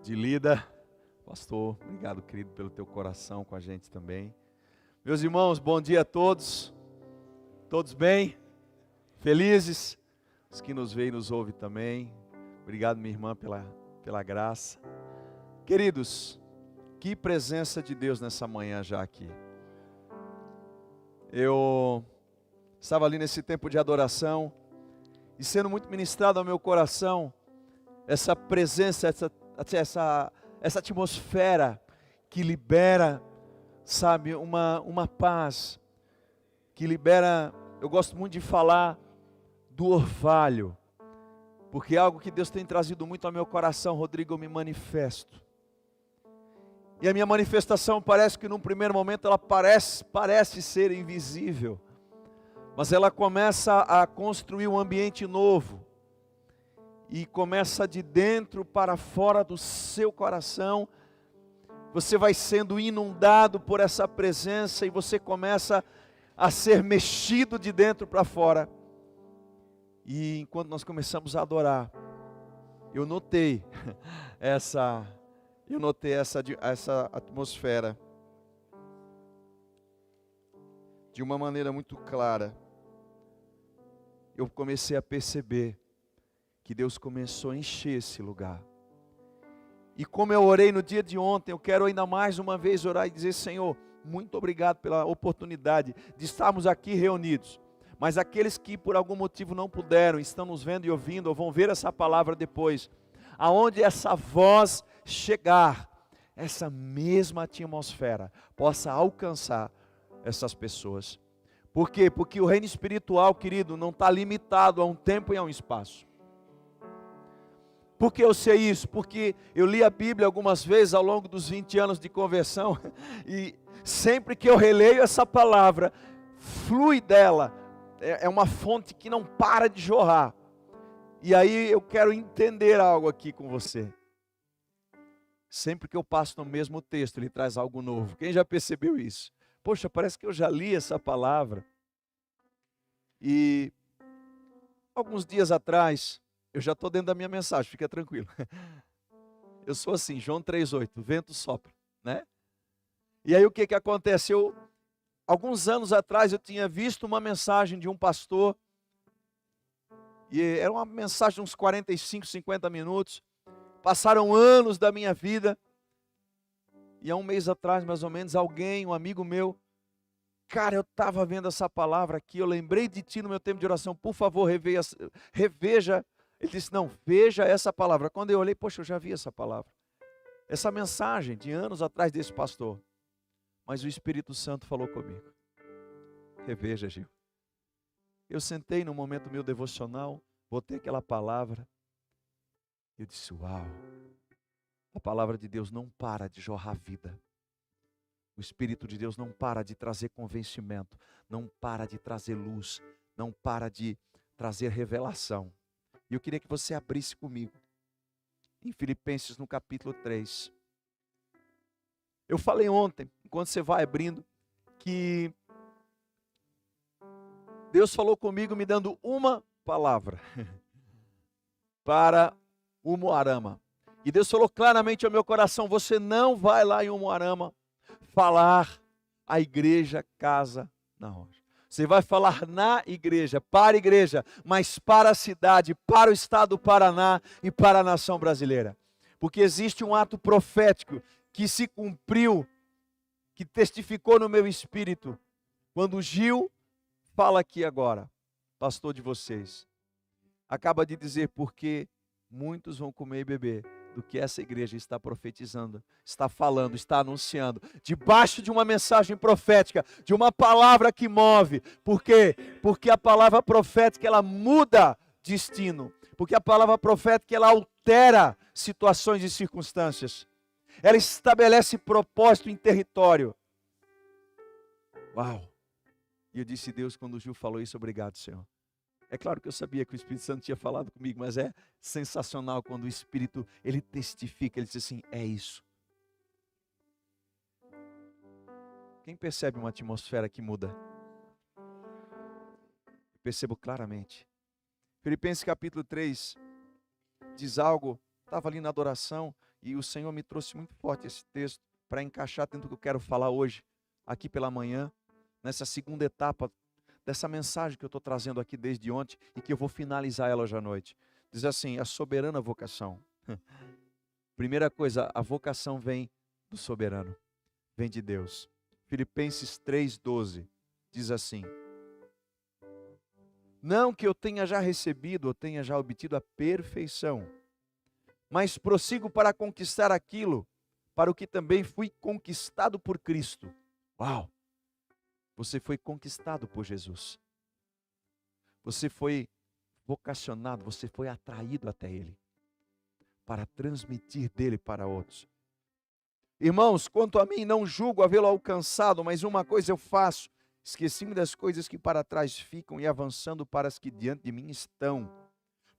de Lida. Pastor, obrigado, querido, pelo teu coração com a gente também. Meus irmãos, bom dia a todos. Todos bem? Felizes? Os que nos veem e nos ouvem também. Obrigado, minha irmã, pela graça. Queridos, que presença de Deus nessa manhã já aqui. Eu estava ali nesse tempo de adoração e sendo muito ministrado ao meu coração essa presença, essa atmosfera que libera, sabe, uma paz, que libera. Eu gosto muito de falar do orvalho, porque é algo que Deus tem trazido muito ao meu coração. Rodrigo, eu me manifesto, e a minha manifestação parece que num primeiro momento ela parece ser invisível, mas ela começa a construir um ambiente novo, e começa de dentro para fora do seu coração. Você vai sendo inundado por essa presença e você começa a ser mexido de dentro para fora. E enquanto nós começamos a adorar, eu notei essa atmosfera de uma maneira muito clara. Eu comecei a perceber que Deus começou a encher esse lugar. E como eu orei no dia de ontem, eu quero ainda mais uma vez orar e dizer: Senhor, muito obrigado pela oportunidade de estarmos aqui reunidos. Mas aqueles que por algum motivo não puderam, estão nos vendo e ouvindo, ou vão ver essa palavra depois, aonde essa voz chegar, essa mesma atmosfera possa alcançar essas pessoas. Por quê? Porque o reino espiritual, querido, não está limitado a um tempo e a um espaço. Por que eu sei isso? Porque eu li a Bíblia algumas vezes ao longo dos 20 anos de conversão, e sempre que eu releio essa palavra, flui dela, é uma fonte que não para de jorrar. E aí eu quero entender algo aqui com você. Sempre que eu passo no mesmo texto, ele traz algo novo. Quem já percebeu isso? Poxa, parece que eu já li essa palavra. E alguns dias atrás, eu já estou dentro da minha mensagem, fica tranquilo. Eu sou assim, João 3,8, o vento sopra, né? E aí o que acontece? Alguns anos atrás eu tinha visto uma mensagem de um pastor, e era uma mensagem de uns 45, 50 minutos. Passaram anos da minha vida, e há um mês atrás, mais ou menos, um amigo meu, cara, eu estava vendo essa palavra aqui, eu lembrei de ti no meu tempo de oração, por favor, reveja. Ele disse: não, veja essa palavra. Quando eu olhei, poxa, eu já vi essa palavra, essa mensagem de anos atrás desse pastor. Mas o Espírito Santo falou comigo: reveja, Gil. Eu sentei no momento meu devocional, botei aquela palavra, eu disse: uau, a palavra de Deus não para de jorrar vida. O Espírito de Deus não para de trazer convencimento, não para de trazer luz, não para de trazer revelação. E eu queria que você abrisse comigo em Filipenses no capítulo 3. Eu falei ontem, enquanto você vai abrindo, que Deus falou comigo me dando uma palavra para Umuarama. E Deus falou claramente ao meu coração: você não vai lá em Umuarama falar a igreja Casa na Rocha. Você vai falar na igreja, para a igreja, mas para a cidade, para o estado do Paraná e para a nação brasileira. Porque existe um ato profético que se cumpriu, que testificou no meu espírito, quando Gil fala aqui agora, pastor de vocês, acaba de dizer: porque muitos vão comer e beber do que essa igreja está profetizando, está falando, está anunciando, debaixo de uma mensagem profética, de uma palavra que move. Por quê? Porque a palavra profética, ela muda destino, porque a palavra profética, ela altera situações e circunstâncias, ela estabelece propósito em território. Uau! E eu disse: Deus, quando o Gil falou isso, obrigado, Senhor. É claro que eu sabia que o Espírito Santo tinha falado comigo, mas é sensacional quando o Espírito, ele testifica, ele diz assim: é isso. Quem percebe uma atmosfera que muda? Eu percebo claramente. Filipenses capítulo 3 diz algo, estava ali na adoração, E o Senhor me trouxe muito forte esse texto para encaixar dentro do que eu quero falar hoje, aqui pela manhã, nessa segunda etapa dessa mensagem que eu estou trazendo aqui desde ontem e que eu vou finalizar ela hoje à noite. Diz assim, a soberana vocação. Primeira coisa, a vocação vem do soberano, vem de Deus. Filipenses 3,12 diz assim: não que eu tenha já recebido ou tenha já obtido a perfeição, mas prossigo para conquistar aquilo para o que também fui conquistado por Cristo. Uau! Você foi conquistado por Jesus. Você foi vocacionado, você foi atraído até Ele, para transmitir dele para outros. Irmãos, quanto a mim, não julgo havê-lo alcançado, mas uma coisa eu faço, esqueci-me das coisas que para trás ficam e avançando para as que diante de mim estão.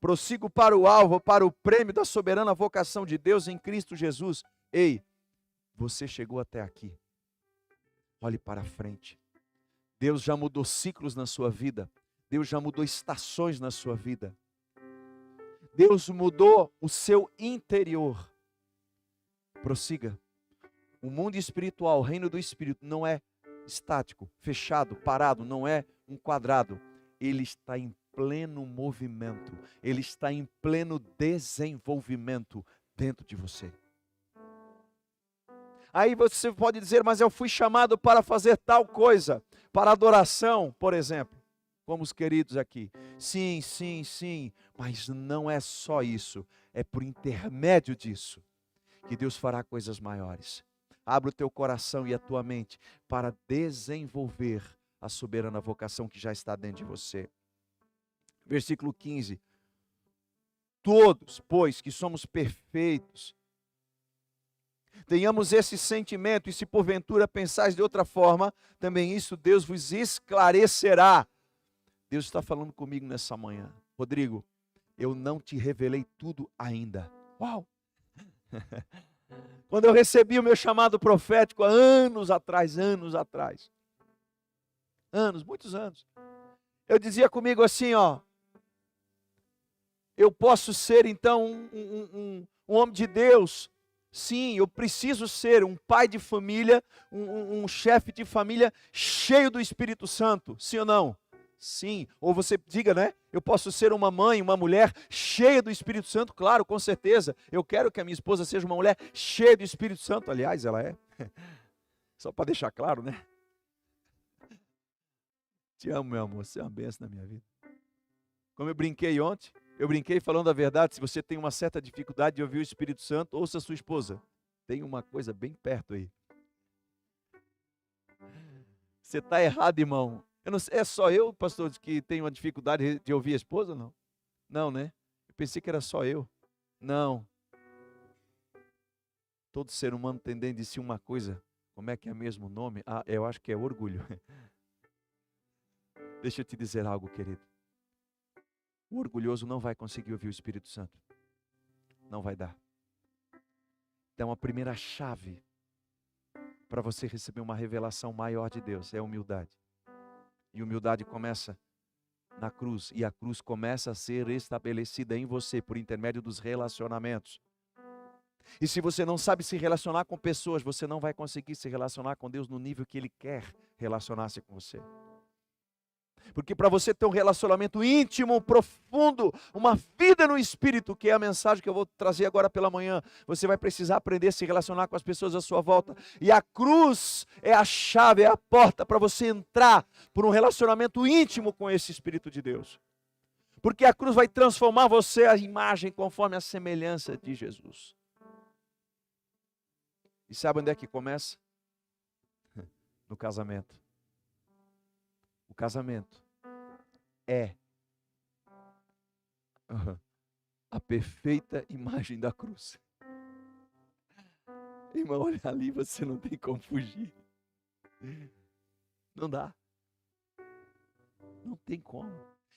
Prossigo para o alvo, para o prêmio da soberana vocação de Deus em Cristo Jesus. Ei, você chegou até aqui. Olhe para frente. Deus já mudou ciclos na sua vida. Deus já mudou estações na sua vida. Deus mudou o seu interior. Prossiga. O mundo espiritual, o reino do Espírito, não é estático, fechado, parado, não é um quadrado. Ele está em pleno movimento. Ele está em pleno desenvolvimento dentro de você. Aí você pode dizer, mas eu fui chamado para fazer tal coisa, para adoração, por exemplo. Como os queridos aqui. Sim, sim, sim, mas não é só isso. É por intermédio disso que Deus fará coisas maiores. Abra o teu coração e a tua mente para desenvolver a soberana vocação que já está dentro de você. Versículo 15. Todos, pois, que somos perfeitos, tenhamos esse sentimento, e se porventura pensais de outra forma, também isso Deus vos esclarecerá. Deus está falando comigo nessa manhã. Rodrigo, eu não te revelei tudo ainda. Uau! Quando eu recebi o meu chamado profético há anos atrás, muitos anos, eu dizia comigo assim, ó, eu posso ser então um homem de Deus. Sim, eu preciso ser um pai de família, um chefe de família cheio do Espírito Santo, sim ou não? Sim, ou você diga, né? Eu posso ser uma mãe, uma mulher cheia do Espírito Santo, claro, com certeza. Eu quero que a minha esposa seja uma mulher cheia do Espírito Santo, aliás, ela é. Só para deixar claro, né? Te amo, meu amor, você é uma bênção na minha vida. Como eu brinquei ontem, eu brinquei falando a verdade, se você tem uma certa dificuldade de ouvir o Espírito Santo, ouça a sua esposa. Tem uma coisa bem perto aí. Você está errado, irmão. Eu não sei, é só eu, pastor, que tenho uma dificuldade de ouvir a esposa, não? Não, né? Eu pensei que era só eu. Não. Todo ser humano tem dentro de si uma coisa. Como é que é mesmo o nome? Ah, eu acho que é orgulho. Deixa eu te dizer algo, querido. O orgulhoso não vai conseguir ouvir o Espírito Santo. Não vai dar. Então a primeira chave para você receber uma revelação maior de Deus é a humildade. E humildade começa na cruz. E a cruz começa a ser estabelecida em você por intermédio dos relacionamentos. E se você não sabe se relacionar com pessoas, você não vai conseguir se relacionar com Deus no nível que Ele quer relacionar-se com você. Porque para você ter um relacionamento íntimo, profundo, uma vida no Espírito, que é a mensagem que eu vou trazer agora pela manhã, você vai precisar aprender a se relacionar com as pessoas à sua volta. E a cruz é a chave, é a porta para você entrar por um relacionamento íntimo com esse Espírito de Deus. Porque a cruz vai transformar você a imagem conforme a semelhança de Jesus. E sabe onde é que começa? No casamento. O casamento é a perfeita imagem da cruz. Irmão, olha ali, você não tem como fugir. Não dá. Não tem como.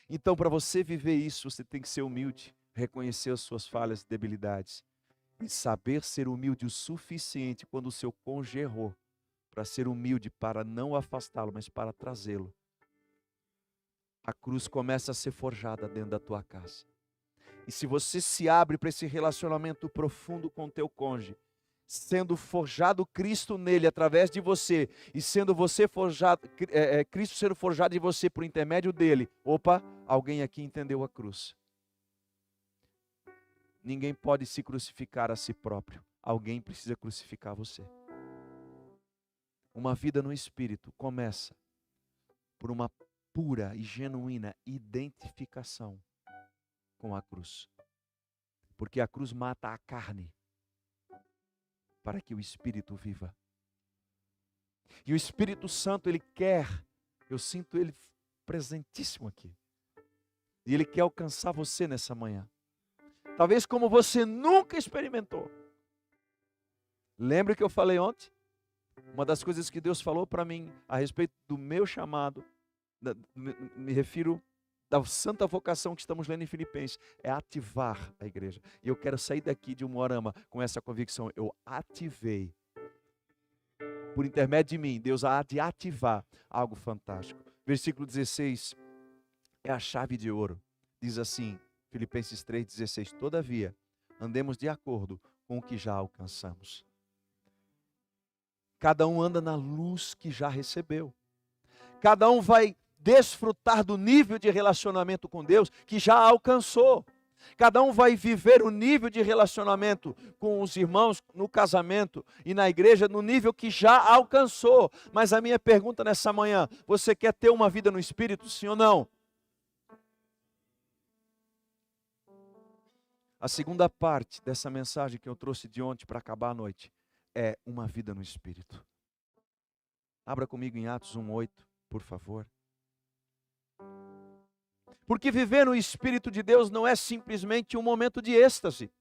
Então, para você viver isso, você tem que ser humilde, reconhecer as suas falhas e debilidades e saber ser humilde o suficiente quando o seu cônjuge errou, para ser humilde, para não afastá-lo, mas para trazê-lo. A cruz começa a ser forjada dentro da tua casa. E se você se abre para esse relacionamento profundo com o teu cônjuge, sendo forjado Cristo nele através de você, e sendo você forjado, Cristo sendo forjado em você por intermédio dele, opa, alguém aqui entendeu a cruz. Ninguém pode se crucificar a si próprio. Alguém precisa crucificar você. Uma vida no Espírito começa por uma pura e genuína identificação com a cruz. Porque a cruz mata a carne para que o Espírito viva. E o Espírito Santo, ele quer, eu sinto ele presentíssimo aqui. E ele quer alcançar você nessa manhã. Talvez como você nunca experimentou. Lembra que eu falei ontem? Uma das coisas que Deus falou para mim a respeito do meu chamado, me refiro da santa vocação que estamos lendo em Filipenses, é ativar a igreja. E eu quero sair daqui de Umuarama com essa convicção. Eu ativei, por intermédio de mim, Deus há de ativar algo fantástico. Versículo 16 é a chave de ouro. Diz assim, Filipenses 3,16: todavia, andemos de acordo com o que já alcançamos. Cada um anda na luz que já recebeu. Cada um vai desfrutar do nível de relacionamento com Deus que já alcançou. Cada um vai viver o nível de relacionamento com os irmãos no casamento e na igreja no nível que já alcançou. Mas a minha pergunta nessa manhã, você quer ter uma vida no Espírito, sim ou não? A segunda parte dessa mensagem que eu trouxe de ontem para acabar a noite é uma vida no Espírito. Abra comigo em Atos 1:8, por favor. Porque viver no Espírito de Deus não é simplesmente um momento de êxtase.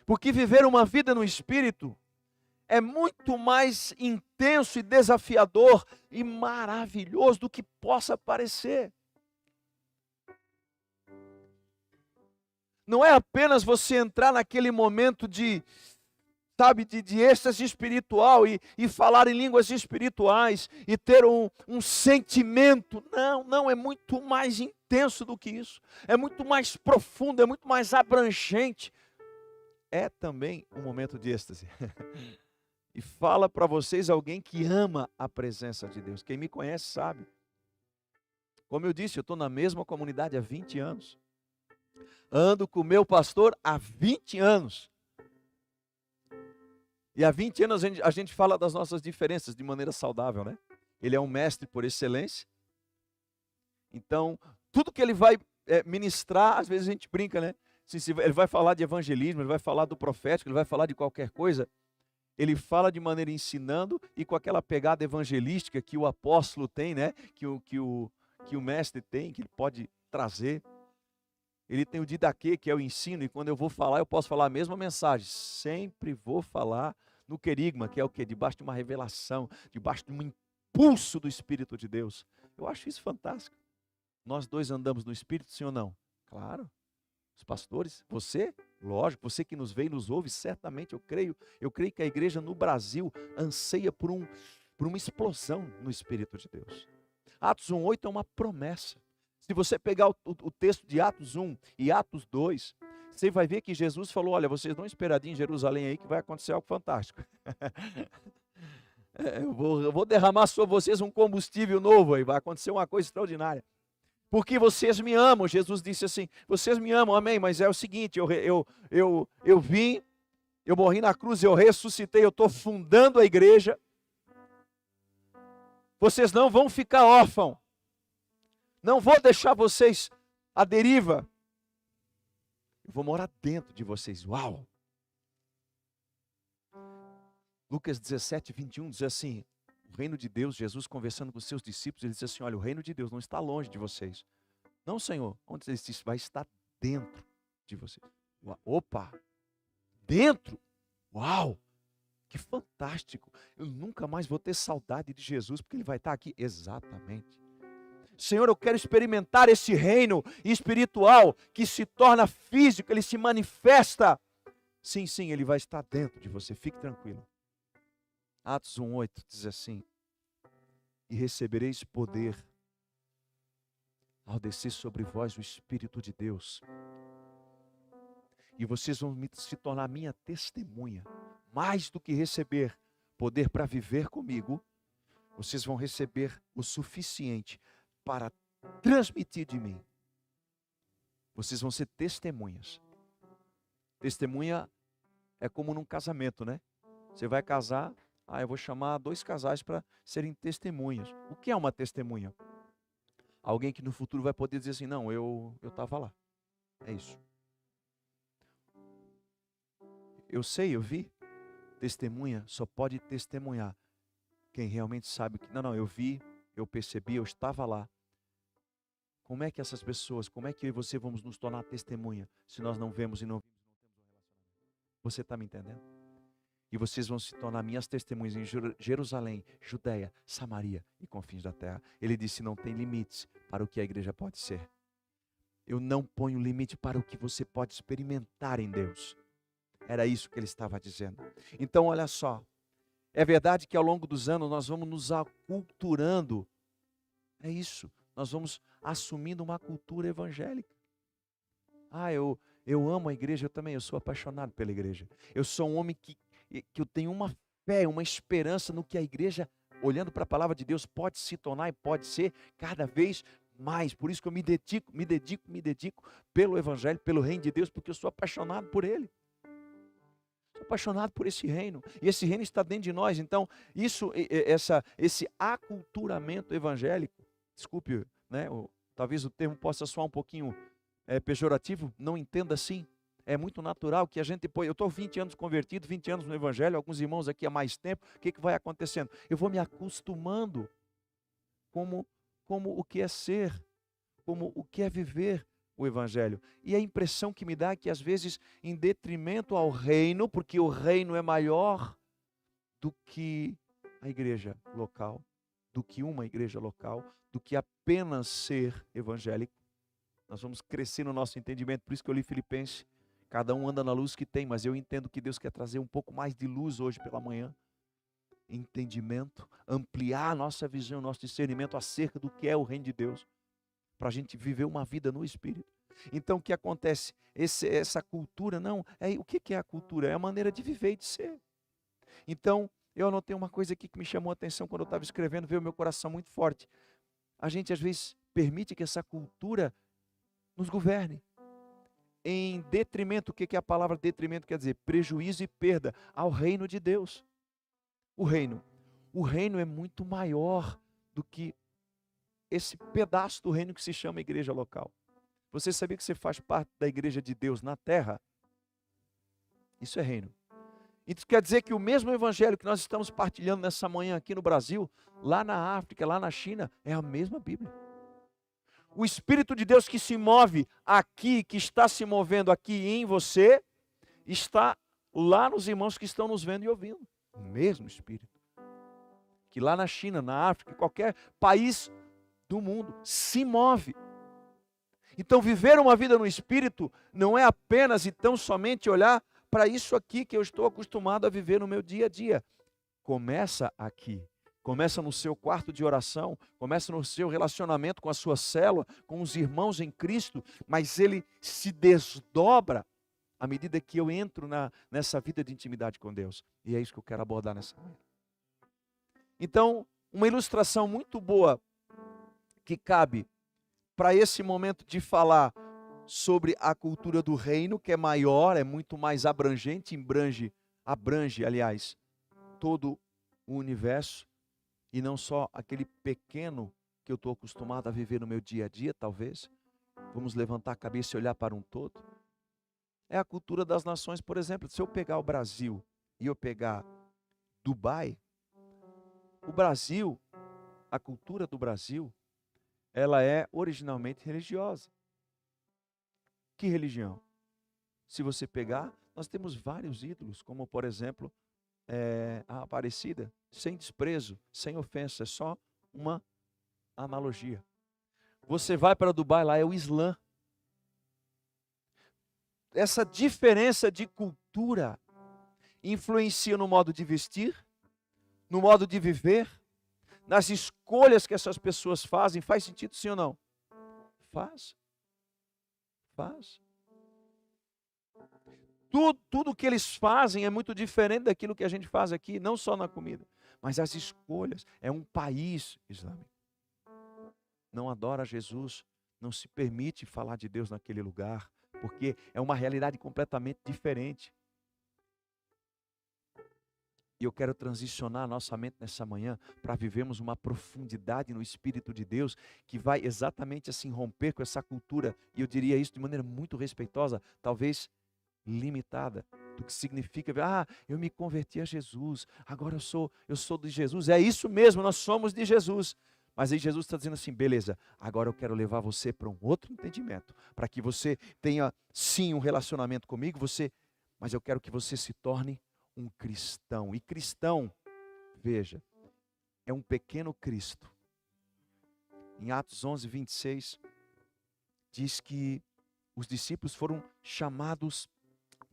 Porque viver uma vida no Espírito é muito mais intenso e desafiador e maravilhoso do que possa parecer. Não é apenas você entrar naquele momento de êxtase espiritual e falar em línguas espirituais e ter um sentimento. Não, é muito mais intenso do que isso. É muito mais profundo, é muito mais abrangente. É também um momento de êxtase. E fala para vocês alguém que ama a presença de Deus. Quem me conhece sabe. Como eu disse, eu estou na mesma comunidade há 20 anos. Ando com o meu pastor há 20 anos. E há 20 anos a gente fala das nossas diferenças de maneira saudável, né? Ele é um mestre por excelência. Então, tudo que ele vai ministrar, às vezes a gente brinca, né? Ele vai falar de evangelismo, ele vai falar do profético, ele vai falar de qualquer coisa. Ele fala de maneira ensinando e com aquela pegada evangelística que o apóstolo tem, né? Que o mestre tem, que ele pode trazer. Ele tem o didaquê, que é o ensino, e quando eu vou falar, eu posso falar a mesma mensagem. Sempre vou falar no querigma, que é o quê? Debaixo de uma revelação, debaixo de um impulso do Espírito de Deus. Eu acho isso fantástico. Nós dois andamos no Espírito, sim ou não? Claro. Os pastores, você, lógico, você que nos vê e nos ouve, certamente eu creio que a igreja no Brasil anseia por uma explosão no Espírito de Deus. Atos 1:8 é uma promessa. Se você pegar o texto de Atos 1 e Atos 2, você vai ver que Jesus falou, olha, vocês dão esperadinho em Jerusalém aí que vai acontecer algo fantástico. Eu vou derramar sobre vocês um combustível novo aí, vai acontecer uma coisa extraordinária. Porque vocês me amam, Jesus disse assim, vocês me amam, amém, mas é o seguinte, eu vim, eu morri na cruz, eu ressuscitei, eu estou fundando a igreja, vocês não vão ficar órfãos. Não vou deixar vocês à deriva. Eu vou morar dentro de vocês. Uau! Lucas 17:21 diz assim, o reino de Deus, Jesus conversando com os seus discípulos, ele diz assim, olha, o reino de Deus não está longe de vocês. Não, Senhor, onde ele disse, vai estar dentro de vocês. Opa! Dentro? Uau! Que fantástico! Eu nunca mais vou ter saudade de Jesus, porque ele vai estar aqui. Exatamente. Senhor, eu quero experimentar esse reino espiritual que se torna físico, ele se manifesta. Sim, ele vai estar dentro de você, fique tranquilo. Atos 1:8 diz assim, e recebereis poder ao descer sobre vós o Espírito de Deus, e vocês vão se tornar minha testemunha, mais do que receber poder para viver comigo, vocês vão receber o suficiente para transmitir de mim. Vocês vão ser testemunhas. Testemunha é como num casamento, né? Você vai casar, eu vou chamar 2 casais para serem testemunhas. O que é uma testemunha? Alguém que no futuro vai poder dizer assim, não, eu estava lá. É isso. Eu sei, eu vi. Testemunha só pode testemunhar quem realmente sabe que, não, eu vi, eu percebi, eu estava lá. Como é que essas pessoas, como é que eu e você vamos nos tornar testemunha se nós não vemos e não vimos, não temos um relacionamento? Você está me entendendo? E vocês vão se tornar minhas testemunhas em Jerusalém, Judeia, Samaria e confins da terra. Ele disse, não tem limites para o que a igreja pode ser. Eu não ponho limite para o que você pode experimentar em Deus. Era isso que ele estava dizendo. Então, olha só. É verdade que ao longo dos anos nós vamos nos aculturando. É isso. Nós vamos assumindo uma cultura evangélica. Eu amo a igreja, eu também, eu sou apaixonado pela igreja. Eu sou um homem que eu tenho uma fé, uma esperança no que a igreja, olhando para a palavra de Deus, pode se tornar e pode ser cada vez mais. Por isso que eu me dedico pelo evangelho, pelo reino de Deus, porque eu sou apaixonado por ele. Sou apaixonado por esse reino. E esse reino está dentro de nós. Então, esse aculturamento evangélico, desculpe, né, talvez o termo possa soar um pouquinho pejorativo, não entenda assim. É muito natural que a gente eu estou 20 anos convertido, 20 anos no evangelho, alguns irmãos aqui há mais tempo, o que vai acontecendo? Eu vou me acostumando como o que é ser, como o que é viver o evangelho. E a impressão que me dá é que às vezes em detrimento ao reino, porque o reino é maior do que a igreja local, do que uma igreja local, do que apenas ser evangélico. Nós vamos crescer no nosso entendimento, por isso que eu li Filipenses. Cada um anda na luz que tem, mas eu entendo que Deus quer trazer um pouco mais de luz hoje pela manhã. Entendimento, ampliar a nossa visão, nosso discernimento acerca do que é o reino de Deus, para a gente viver uma vida no Espírito. Então o que acontece? Essa cultura, o que é a cultura? É a maneira de viver e de ser. Então, eu anotei uma coisa aqui que me chamou a atenção quando eu estava escrevendo, veio o meu coração muito forte. A gente às vezes permite que essa cultura nos governe. Em detrimento, o que a palavra detrimento quer dizer? Prejuízo e perda ao reino de Deus. O reino é muito maior do que esse pedaço do reino que se chama igreja local. Você sabia que você faz parte da igreja de Deus na terra? Isso é reino. Isso quer dizer que o mesmo evangelho que nós estamos partilhando nessa manhã aqui no Brasil, lá na África, lá na China, é a mesma Bíblia. O Espírito de Deus que se move aqui, que está se movendo aqui em você, está lá nos irmãos que estão nos vendo e ouvindo. O mesmo Espírito. Que lá na China, na África, em qualquer país do mundo, se move. Então viver uma vida no Espírito não é apenas e tão somente olhar para isso aqui que eu estou acostumado a viver no meu dia a dia. Começa aqui. Começa no seu quarto de oração, começa no seu relacionamento com a sua célula, com os irmãos em Cristo, mas ele se desdobra à medida que eu entro nessa vida de intimidade com Deus. E é isso que eu quero abordar nessa manhã. Então, uma ilustração muito boa que cabe para esse momento de falar sobre a cultura do reino, que é maior, é muito mais abrangente, abrange, aliás, todo o universo. E não só aquele pequeno que eu estou acostumado a viver no meu dia a dia, talvez. Vamos levantar a cabeça e olhar para um todo. É a cultura das nações, por exemplo. Se eu pegar o Brasil e eu pegar Dubai, o Brasil, a cultura do Brasil, ela é originalmente religiosa. Que religião? Se você pegar, nós temos vários ídolos, como por exemplo, a Aparecida, sem desprezo, sem ofensa, é só uma analogia. Você vai para Dubai, lá é o Islã. Essa diferença de cultura influencia no modo de vestir, no modo de viver, nas escolhas que essas pessoas fazem. Faz sentido sim ou não? Faz. Tudo que eles fazem é muito diferente daquilo que a gente faz aqui, não só na comida, mas as escolhas. É um país islâmico. Não adora Jesus, não se permite falar de Deus naquele lugar, porque é uma realidade completamente diferente. E eu quero transicionar a nossa mente nessa manhã para vivermos uma profundidade no Espírito de Deus que vai exatamente assim romper com essa cultura, e eu diria isso de maneira muito respeitosa, talvez limitada, do que significa, eu me converti a Jesus, agora eu sou de Jesus. É isso mesmo, nós somos de Jesus. Mas aí Jesus está dizendo assim, beleza, agora eu quero levar você para um outro entendimento, para que você tenha sim um relacionamento comigo, mas eu quero que você se torne um cristão. E cristão, veja, é um pequeno Cristo. Em Atos 11, 26, diz que os discípulos foram chamados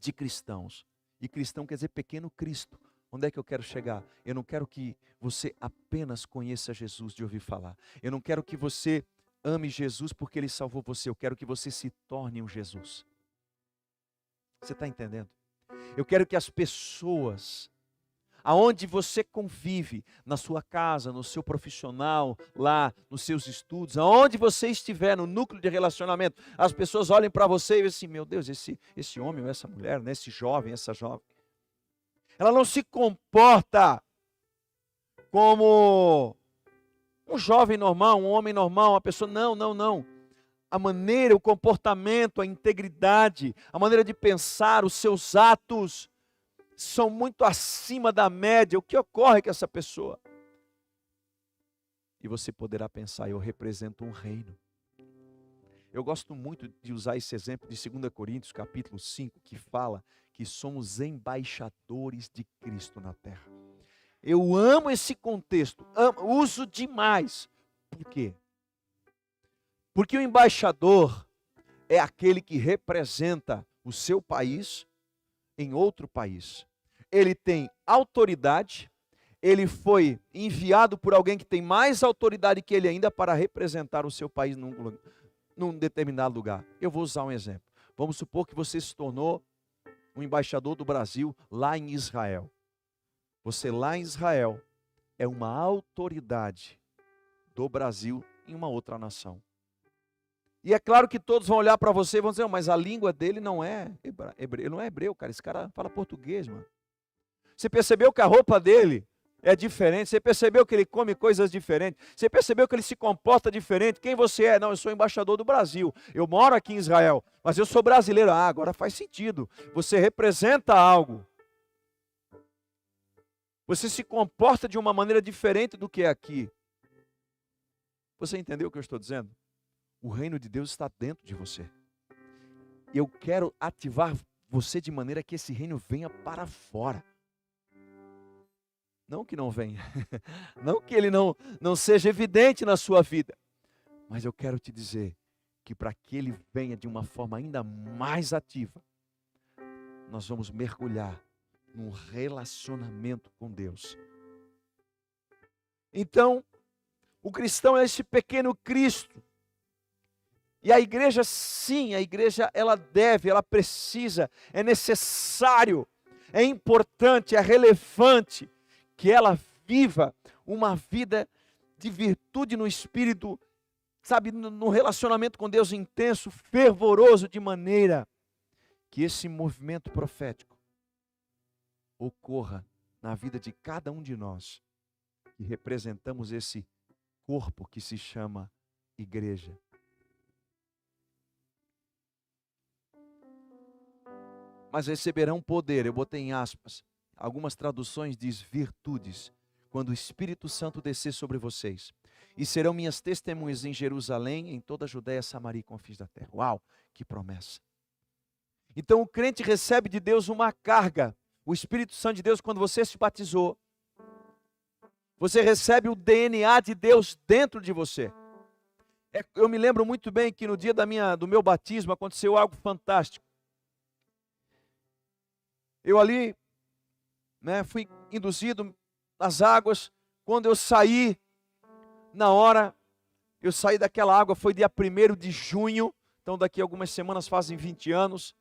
de cristãos. E cristão quer dizer pequeno Cristo. Onde é que eu quero chegar? Eu não quero que você apenas conheça Jesus de ouvir falar. Eu não quero que você ame Jesus porque Ele salvou você. Eu quero que você se torne um Jesus. Você está entendendo? Eu quero que as pessoas, aonde você convive, na sua casa, no seu profissional, lá nos seus estudos, aonde você estiver no núcleo de relacionamento, as pessoas olhem para você e dizem assim, meu Deus, esse homem ou essa mulher, né, esse jovem, essa jovem, ela não se comporta como um jovem normal, um homem normal, uma pessoa, não. A maneira, o comportamento, a integridade, a maneira de pensar, os seus atos são muito acima da média. O que ocorre com essa pessoa? E você poderá pensar, eu represento um reino. Eu gosto muito de usar esse exemplo de 2 Coríntios, capítulo 5, que fala que somos embaixadores de Cristo na terra. Eu amo esse contexto, uso demais. Por quê? Porque o embaixador é aquele que representa o seu país em outro país. Ele tem autoridade, ele foi enviado por alguém que tem mais autoridade que ele ainda para representar o seu país num determinado lugar. Eu vou usar um exemplo. Vamos supor que você se tornou um embaixador do Brasil lá em Israel. Você lá em Israel é uma autoridade do Brasil em uma outra nação. E é claro que todos vão olhar para você e vão dizer, mas a língua dele não é hebreu, ele não é hebreu, cara, esse cara fala português, mano. Você percebeu que a roupa dele é diferente, você percebeu que ele come coisas diferentes, você percebeu que ele se comporta diferente, quem você é? Não, eu sou embaixador do Brasil, eu moro aqui em Israel, mas eu sou brasileiro. Agora faz sentido, você representa algo, você se comporta de uma maneira diferente do que é aqui. Você entendeu o que eu estou dizendo? O reino de Deus está dentro de você. Eu quero ativar você de maneira que esse reino venha para fora. Não que não venha, não que ele não seja evidente na sua vida, mas eu quero te dizer que para que ele venha de uma forma ainda mais ativa, nós vamos mergulhar num relacionamento com Deus. Então, o cristão é esse pequeno Cristo. E a igreja, sim, a igreja ela deve, ela precisa, é necessário, é importante, é relevante que ela viva uma vida de virtude no espírito, sabe, no relacionamento com Deus intenso, fervoroso, de maneira que esse movimento profético ocorra na vida de cada um de nós, que representamos esse corpo que se chama igreja. Mas receberão poder, eu botei em aspas, algumas traduções diz virtudes, quando o Espírito Santo descer sobre vocês, e serão minhas testemunhas em Jerusalém, em toda a Judéia, Samaria e confins da terra. Uau, que promessa! Então o crente recebe de Deus uma carga, o Espírito Santo de Deus, quando você se batizou, você recebe o DNA de Deus dentro de você. Eu me lembro muito bem que no dia do meu batismo aconteceu algo fantástico. Eu ali, fui induzido nas águas. Quando eu saí, na hora, Eu saí daquela água, foi dia 1º de junho, então daqui a algumas semanas fazem 20 anos.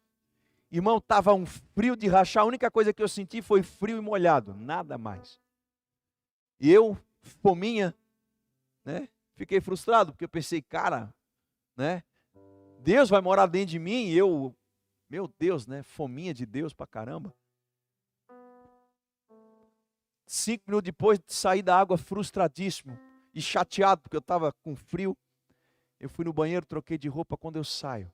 Irmão, estava um frio de rachar, a única coisa que eu senti foi frio e molhado, nada mais. E eu, fominha, né? Fiquei frustrado, porque eu pensei, cara, né? Deus vai morar dentro de mim e eu, meu Deus, né? Fominha de Deus pra caramba. 5 minutos depois de sair da água, frustradíssimo e chateado, porque eu estava com frio. Eu fui no banheiro, troquei de roupa. Quando eu saio,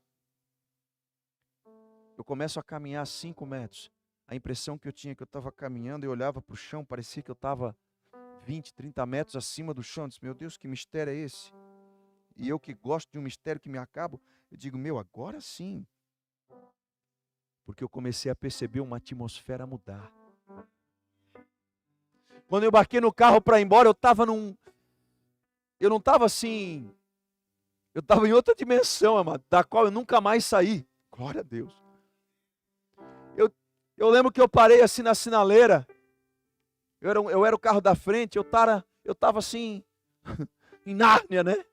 eu começo a caminhar 5 metros. A impressão que eu tinha é que eu estava caminhando, eu olhava para o chão, parecia que eu estava 20, 30 metros acima do chão. Eu disse, meu Deus, que mistério é esse? E eu que gosto de um mistério que me acabo, eu digo, meu, agora sim. Porque eu comecei a perceber uma atmosfera mudar. Quando eu embarquei no carro para ir embora, eu não estava assim, eu estava em outra dimensão, amado, da qual eu nunca mais saí. Glória a Deus. Eu lembro que eu parei assim na sinaleira, eu era o carro da frente, eu estava assim, em Nárnia, né?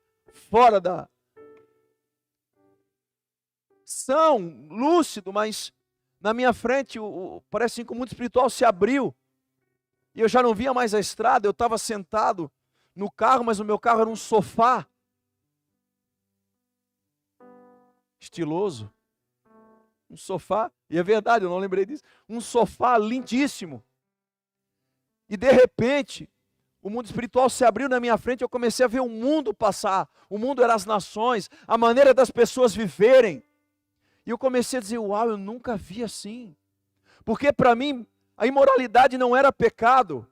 Fora da... São, lúcido, mas na minha frente, parece assim que o mundo espiritual se abriu. E eu já não via mais a estrada, eu estava sentado no carro, mas o meu carro era um sofá. Estiloso. Um sofá, e é verdade, eu não lembrei disso. Um sofá lindíssimo. E de repente, o mundo espiritual se abriu na minha frente, eu comecei a ver o mundo passar. O mundo era as nações, a maneira das pessoas viverem. E eu comecei a dizer, uau, eu nunca vi assim. Porque para mim, a imoralidade não era pecado.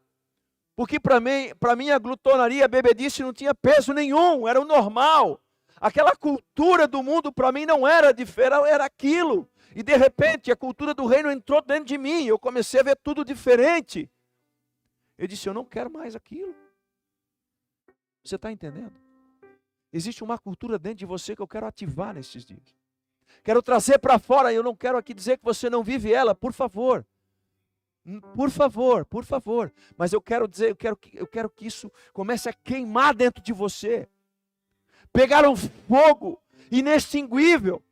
Porque para mim a glutonaria, a bebedice não tinha peso nenhum, era o normal. Aquela cultura do mundo para mim não era diferente, era aquilo. E de repente a cultura do reino entrou dentro de mim, eu comecei a ver tudo diferente. Eu disse, eu não quero mais aquilo. Você está entendendo? Existe uma cultura dentro de você que eu quero ativar nesses dias. Quero trazer para fora, eu não quero aqui dizer que você não vive ela, por favor. Por favor, por favor. Mas eu quero dizer, eu quero que isso comece a queimar dentro de você. Pegar um fogo inextinguível.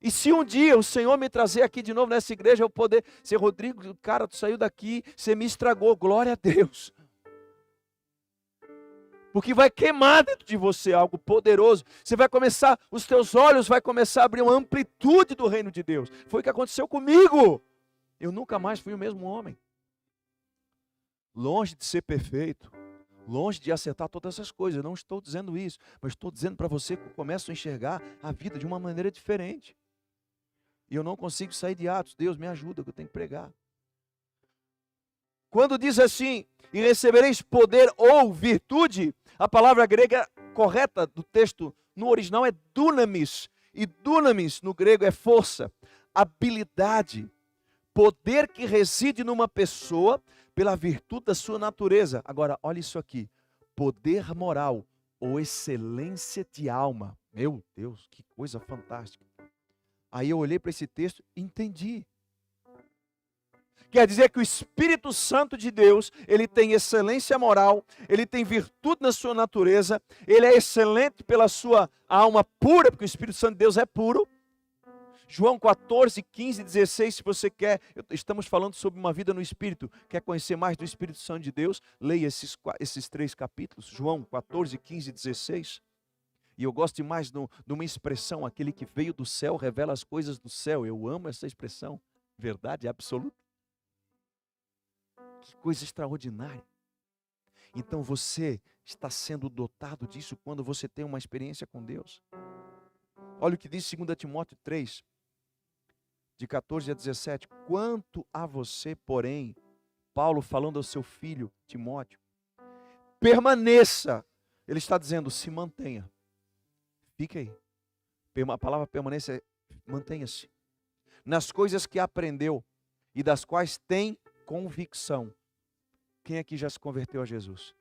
E se um dia o Senhor me trazer aqui de novo nessa igreja, eu poder ser Rodrigo, cara, tu saiu daqui, você me estragou, glória a Deus. Porque vai queimar dentro de você algo poderoso. Você vai começar, os teus olhos vai começar a abrir uma amplitude do reino de Deus. Foi o que aconteceu comigo. Eu nunca mais fui o mesmo homem. Longe de ser perfeito, longe de acertar todas essas coisas. Eu não estou dizendo isso, mas estou dizendo para você que eu começo a enxergar a vida de uma maneira diferente. E eu não consigo sair de Atos. Deus me ajuda, que eu tenho que pregar. Quando diz assim, e recebereis poder ou virtude, a palavra grega correta do texto no original é dunamis. E dunamis no grego é força, habilidade, poder que reside numa pessoa pela virtude da sua natureza. Agora, olha isso aqui. Poder moral ou excelência de alma. Meu Deus, que coisa fantástica. Aí eu olhei para esse texto e entendi. Quer dizer que o Espírito Santo de Deus, ele tem excelência moral, ele tem virtude na sua natureza, ele é excelente pela sua alma pura, porque o Espírito Santo de Deus é puro. João 14, 15, 16, se você quer, estamos falando sobre uma vida no Espírito, quer conhecer mais do Espírito Santo de Deus, leia esses 3 capítulos, João 14, 15 e 16. E eu gosto demais de uma expressão, aquele que veio do céu revela as coisas do céu. Eu amo essa expressão, verdade absoluta. Que coisa extraordinária. Então você está sendo dotado disso quando você tem uma experiência com Deus. Olha o que diz 2 Timóteo 3, de 14 a 17. Quanto a você, porém, Paulo falando ao seu filho Timóteo, permaneça. Ele está dizendo, se mantenha. Fica aí. A palavra permaneça é mantenha-se. Nas coisas que aprendeu e das quais tem convicção. Quem aqui já se converteu a Jesus?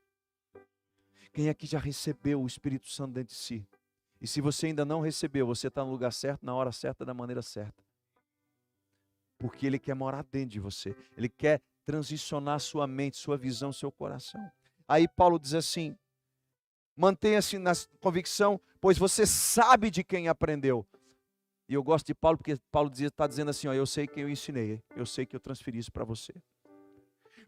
Quem aqui já recebeu o Espírito Santo dentro de si? E se você ainda não recebeu, você está no lugar certo, na hora certa, da maneira certa. Porque Ele quer morar dentro de você. Ele quer transicionar sua mente, sua visão, seu coração. Aí Paulo diz assim, Mantenha-se na convicção, pois você sabe de quem aprendeu. E eu gosto de Paulo, porque Paulo está dizendo assim, ó, eu sei quem eu ensinei, eu sei que eu transferi isso para você.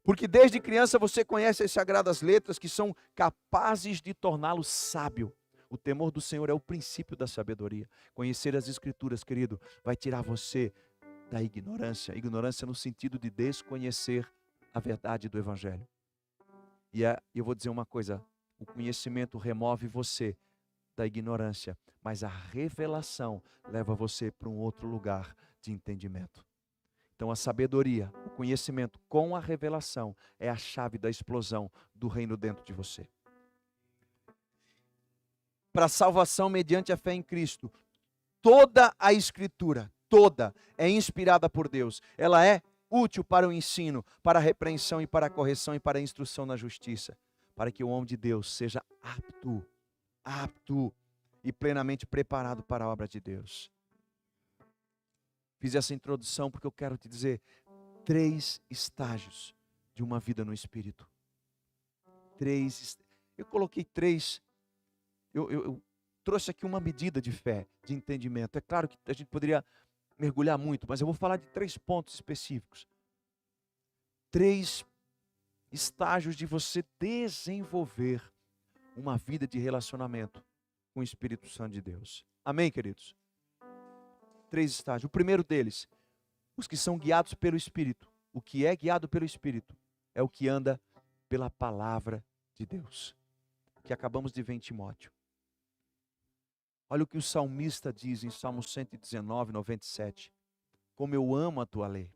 Porque desde criança você conhece as sagradas letras que são capazes de torná-lo sábio. O temor do Senhor é o princípio da sabedoria. Conhecer as Escrituras, querido, vai tirar você da ignorância. Ignorância no sentido de desconhecer a verdade do Evangelho. E eu vou dizer uma coisa, o conhecimento remove você da ignorância, mas a revelação leva você para um outro lugar de entendimento. Então a sabedoria, o conhecimento com a revelação é a chave da explosão do reino dentro de você. Para a salvação mediante a fé em Cristo, toda a Escritura, toda, é inspirada por Deus. Ela é útil para o ensino, para a repreensão e para a correção e para a instrução na justiça, para que o homem de Deus seja apto e plenamente preparado para a obra de Deus. Fiz essa introdução porque eu quero te dizer 3 estágios de uma vida no Espírito. Eu coloquei 3. Eu trouxe aqui uma medida de fé, de entendimento. É claro que a gente poderia mergulhar muito, mas eu vou falar de 3 pontos específicos. 3 estágios de você desenvolver uma vida de relacionamento com o Espírito Santo de Deus. Amém, queridos? 3 estágios. O primeiro deles, os que são guiados pelo Espírito. O que é guiado pelo Espírito é o que anda pela palavra de Deus, que acabamos de ver em Timóteo. Olha o que o salmista diz em Salmo 119, 97. Como eu amo a tua lei.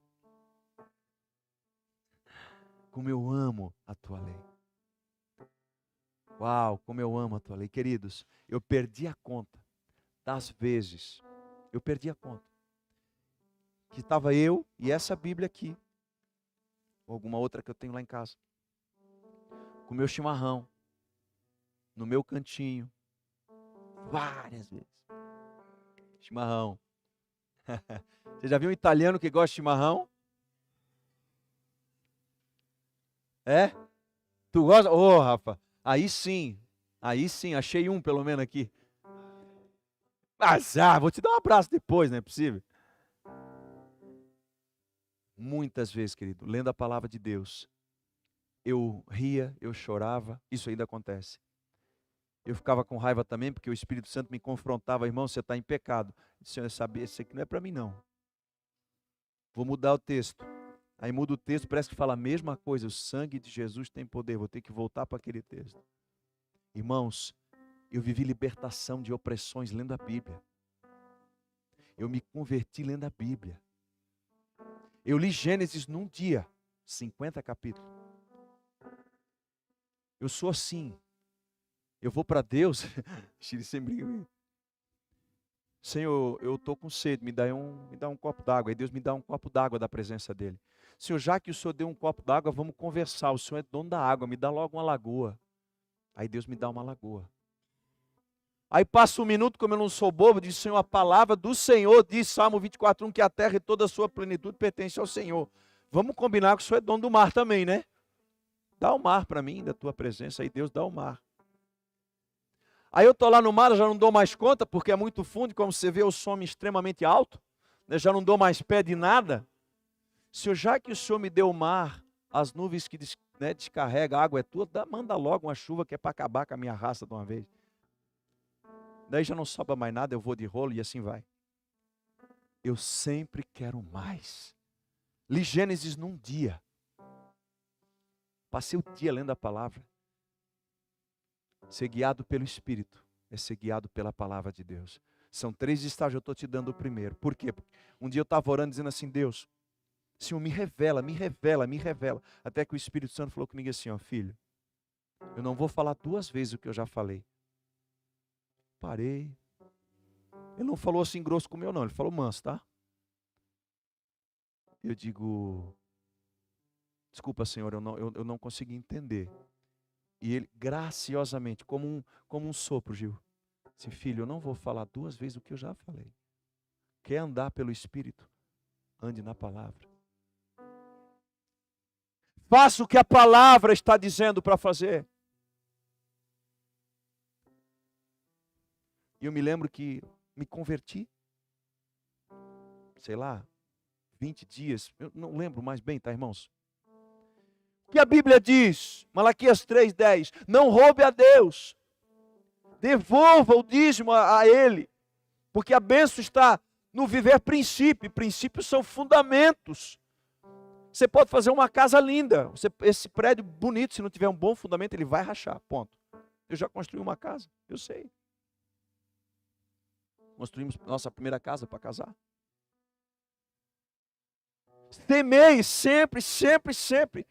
Como eu amo a tua lei. Uau, como eu amo a tua lei. Queridos, eu perdi a conta das vezes. Eu perdi a conta. Que estava eu e essa Bíblia aqui. Ou alguma outra que eu tenho lá em casa. Com o meu chimarrão. No meu cantinho. Várias vezes. Chimarrão. Você já viu um italiano que gosta de chimarrão? É? Tu gosta? Ô, Rafa, aí sim, achei um pelo menos aqui. Azar, vou te dar um abraço depois, não é possível? Muitas vezes, querido, lendo a palavra de Deus, eu ria, eu chorava, isso ainda acontece. Eu ficava com raiva também, porque o Espírito Santo me confrontava, irmão, você está em pecado. Eu disse, eu sabia, isso aqui não é para mim não. Vou mudar o texto. Aí muda o texto, parece que fala a mesma coisa, o sangue de Jesus tem poder, vou ter que voltar para aquele texto. Irmãos, eu vivi libertação de opressões lendo a Bíblia. Eu me converti lendo a Bíblia. Eu li Gênesis num dia, 50 capítulos. Eu sou assim. Eu vou para Deus, Senhor, eu estou com sede, me dá um copo d'água. Aí Deus me dá um copo d'água da presença dele. Senhor, já que o Senhor deu um copo d'água, vamos conversar. O Senhor é dono da água, me dá logo uma lagoa. Aí Deus me dá uma lagoa. Aí passa um minuto, como eu não sou bobo, diz, Senhor, a palavra do Senhor, diz Salmo 24:1, que a terra e toda a sua plenitude pertence ao Senhor. Vamos combinar que o Senhor é dono do mar também, né? Dá o mar para mim, da tua presença. Aí Deus dá o mar. Aí eu estou lá no mar, eu já não dou mais conta, porque é muito fundo, e como você vê, eu some extremamente alto. Né? Já não dou mais pé de nada. Senhor, já que o Senhor me deu o mar, as nuvens que descarrega, a água é tua, manda logo uma chuva que é para acabar com a minha raça de uma vez. Daí já não sobra mais nada, eu vou de rolo e assim vai. Eu sempre quero mais. Li Gênesis num dia. Passei o dia lendo a palavra. Ser guiado pelo Espírito é ser guiado pela palavra de Deus. São 3 estágios, eu estou te dando o primeiro. Por quê? Porque um dia eu estava orando dizendo assim, Deus, Senhor, me revela, me revela, me revela. Até que o Espírito Santo falou comigo assim, ó, filho, eu não vou falar 2 vezes o que eu já falei. Parei. Ele não falou assim grosso como eu não, ele falou manso, tá? Eu digo, desculpa, Senhor, eu não consegui entender. E ele, graciosamente, como um sopro, Gil, disse, filho, eu não vou falar 2 vezes o que eu já falei. Quer andar pelo Espírito? Ande na palavra. Faça o que a palavra está dizendo para fazer. E eu me lembro que me converti, sei lá, 20 dias, eu não lembro mais bem, tá, irmãos? O que a Bíblia diz, Malaquias 3:10, não roube a Deus, devolva o dízimo a Ele, porque a bênção está no viver princípio, princípios são fundamentos. Você pode fazer uma casa linda, esse prédio bonito, se não tiver um bom fundamento, ele vai rachar, ponto. Eu já construí uma casa, eu sei. Construímos nossa primeira casa para casar. Temei sempre, sempre, sempre.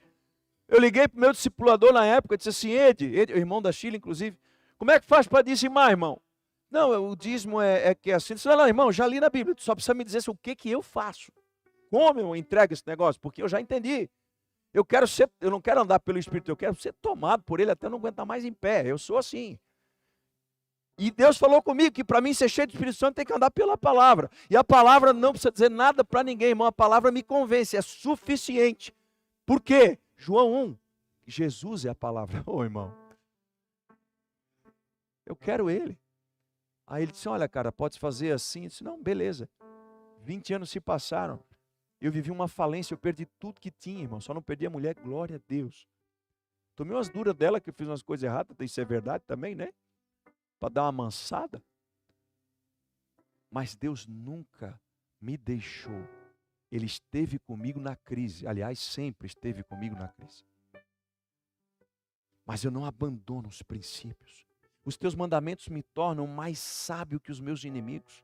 Eu liguei para o meu discipulador na época, disse assim, Ed, o irmão da Sheila, inclusive, como é que faz para dizimar, irmão? Não, o dízimo é que é assim. Disse, não, irmão, já li na Bíblia, tu só precisa me dizer assim, o que eu faço. Como eu entrego esse negócio? Porque eu já entendi. Eu não quero andar pelo Espírito, eu quero ser tomado por ele até não aguentar mais em pé. Eu sou assim. E Deus falou comigo que para mim ser cheio do Espírito Santo tem que andar pela palavra. E a palavra não precisa dizer nada para ninguém, irmão. A palavra me convence, é suficiente. Por quê? João 1, Jesus é a palavra. Ô, irmão, eu quero ele. Aí ele disse, olha, cara, pode fazer assim? Eu disse, não, beleza. 20 anos se passaram. Eu vivi uma falência, eu perdi tudo que tinha, irmão. Só não perdi a mulher, glória a Deus. Tomei umas duras dela que eu fiz umas coisas erradas, isso é verdade também, né? Para dar uma amansada. Mas Deus nunca me deixou. Ele esteve comigo na crise. Aliás, sempre esteve comigo na crise. Mas eu não abandono os princípios. Os teus mandamentos me tornam mais sábio que os meus inimigos.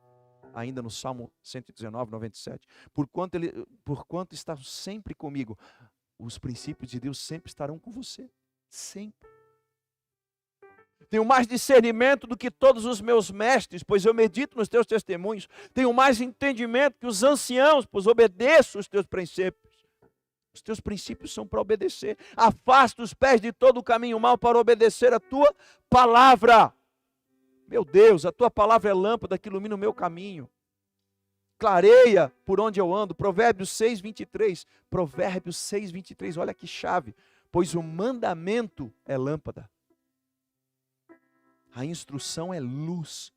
Ainda no Salmo 119, 97. Porquanto está sempre comigo, os princípios de Deus sempre estarão com você. Sempre. Tenho mais discernimento do que todos os meus mestres, pois eu medito nos teus testemunhos. Tenho mais entendimento que os anciãos, pois obedeço os teus princípios. Os teus princípios são para obedecer. Afasta os pés de todo o caminho mau para obedecer a tua palavra. Meu Deus, a tua palavra é lâmpada que ilumina o meu caminho. Clareia por onde eu ando. Provérbios 6:23. Provérbios 6:23. Olha que chave. Pois o mandamento é lâmpada. A instrução é luz.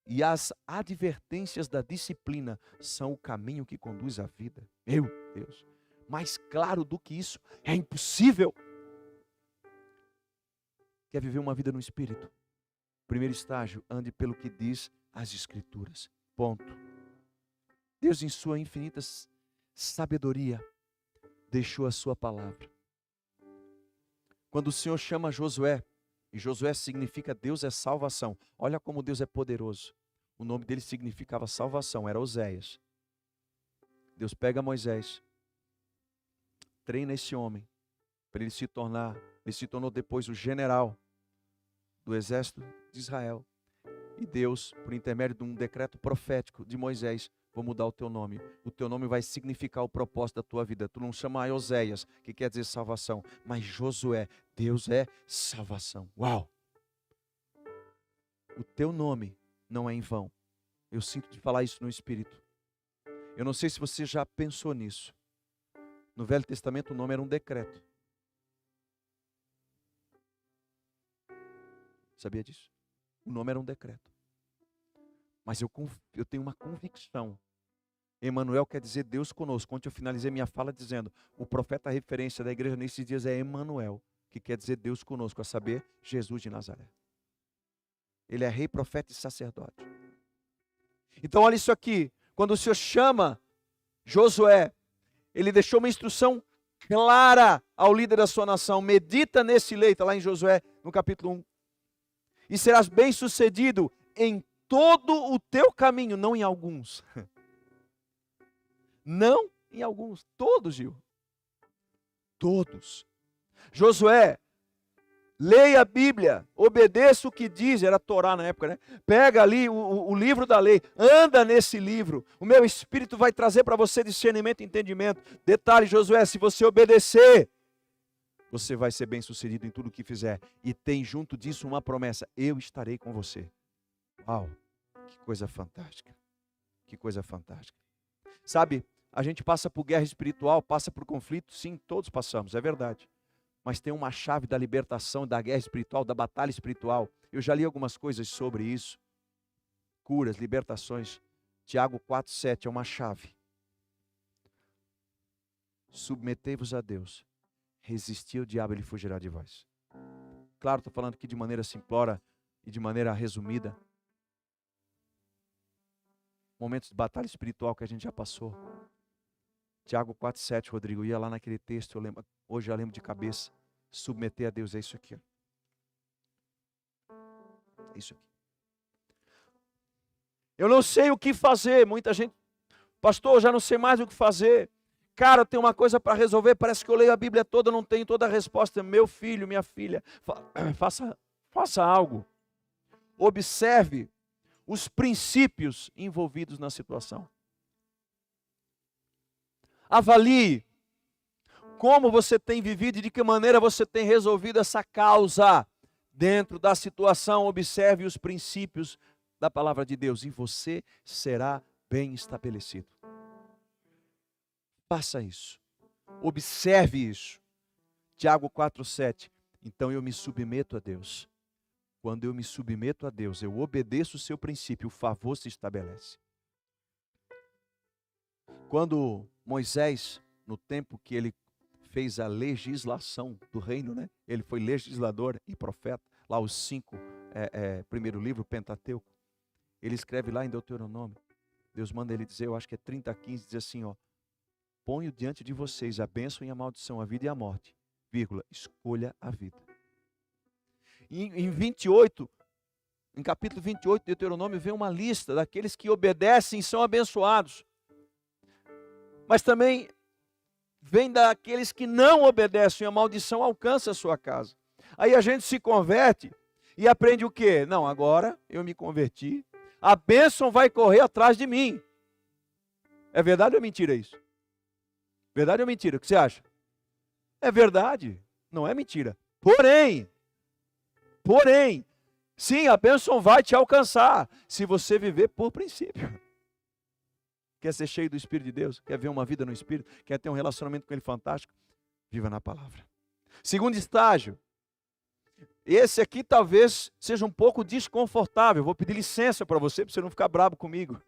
E as advertências da disciplina são o caminho que conduz à vida. Meu Deus. Mais claro do que isso é impossível. Quer viver uma vida no Espírito? Primeiro estágio, ande pelo que diz as Escrituras. Ponto. Deus, em sua infinita sabedoria, deixou a sua palavra. Quando o Senhor chama Josué, e Josué significa Deus é salvação. Olha como Deus é poderoso. O nome dele significava salvação, era Oséias. Deus pega Moisés, treina esse homem, para ele se tornou depois o general do exército de Israel. E Deus, por intermédio de um decreto profético de Moisés, vou mudar o teu nome. O teu nome vai significar o propósito da tua vida. Tu não chama Oséias, que quer dizer salvação, mas Josué, Deus é salvação. Uau! O teu nome não é em vão. Eu sinto de falar isso no Espírito. Eu não sei se você já pensou nisso. No Velho Testamento o nome era um decreto. Sabia disso? O nome era um decreto. Mas eu tenho uma convicção. Emanuel quer dizer Deus conosco. Ontem eu finalizei minha fala dizendo, o profeta referência da igreja nesses dias é Emanuel, que quer dizer Deus conosco, a saber, Jesus de Nazaré. Ele é rei, profeta e sacerdote. Então olha isso aqui, quando o Senhor chama Josué, ele deixou uma instrução clara ao líder da sua nação. Medita nesse leito, lá em Josué, no capítulo 1. E serás bem sucedido em todo o teu caminho, não em alguns. Não em alguns, todos, Gil. Todos. Josué, leia a Bíblia, obedeça o que diz, era a Torá na época, né? Pega ali o livro da lei, anda nesse livro. O meu Espírito vai trazer para você discernimento e entendimento. Detalhe, Josué, se você obedecer, você vai ser bem sucedido em tudo o que fizer. E tem junto disso uma promessa, eu estarei com você. Uau, que coisa fantástica. Que coisa fantástica. Sabe, a gente passa por guerra espiritual, passa por conflito, sim, todos passamos, é verdade. Mas tem uma chave da libertação, da guerra espiritual, da batalha espiritual. Eu já li algumas coisas sobre isso. curas, libertações. Tiago 4,7 é uma chave. Submetei-vos a Deus, resistir ao diabo, ele fugirá de vós. Claro, estou falando aqui de maneira simplória e de maneira resumida. Momentos de batalha espiritual que a gente já passou. Tiago 4,7, Rodrigo, ia lá naquele texto, hoje eu lembro de cabeça. Submeter a Deus, é isso aqui. É isso aqui. Eu não sei o que fazer, muita gente, pastor, eu já não sei mais o que fazer. Cara, tem uma coisa para resolver, parece que eu leio a Bíblia toda, não tenho toda a resposta. Meu filho, minha filha, faça algo. Observe os princípios envolvidos na situação. Avalie como você tem vivido e de que maneira você tem resolvido essa causa dentro da situação. Observe os princípios da palavra de Deus e você será bem estabelecido. Faça isso. Observe isso. Tiago 4,7. Então eu me submeto a Deus. Quando eu me submeto a Deus, eu obedeço o seu princípio, o favor se estabelece. Quando Moisés, no tempo que ele fez a legislação do reino, né? Ele foi legislador e profeta, lá os 5, primeiro livro, Pentateuco. Ele escreve lá em Deuteronômio. Deus manda ele dizer, eu acho que é 30:15, diz assim, ó. Ponho diante de vocês a bênção e a maldição, a vida e a morte, vírgula, escolha a vida. Em 28, em capítulo 28 de Deuteronômio, vem uma lista daqueles que obedecem e são abençoados. Mas também vem daqueles que não obedecem, a maldição alcança a sua casa. Aí a gente se converte e aprende o quê? Não, agora eu me converti, a bênção vai correr atrás de mim. É verdade ou é mentira isso? Verdade ou mentira? O que você acha? É verdade, não é mentira. Porém, sim, a bênção vai te alcançar se você viver por princípio. Quer ser cheio do Espírito de Deus? Quer ver uma vida no Espírito? Quer ter um relacionamento com Ele fantástico? Viva na palavra. Segundo estágio. Esse aqui talvez seja um pouco desconfortável. Vou pedir licença para você não ficar bravo comigo.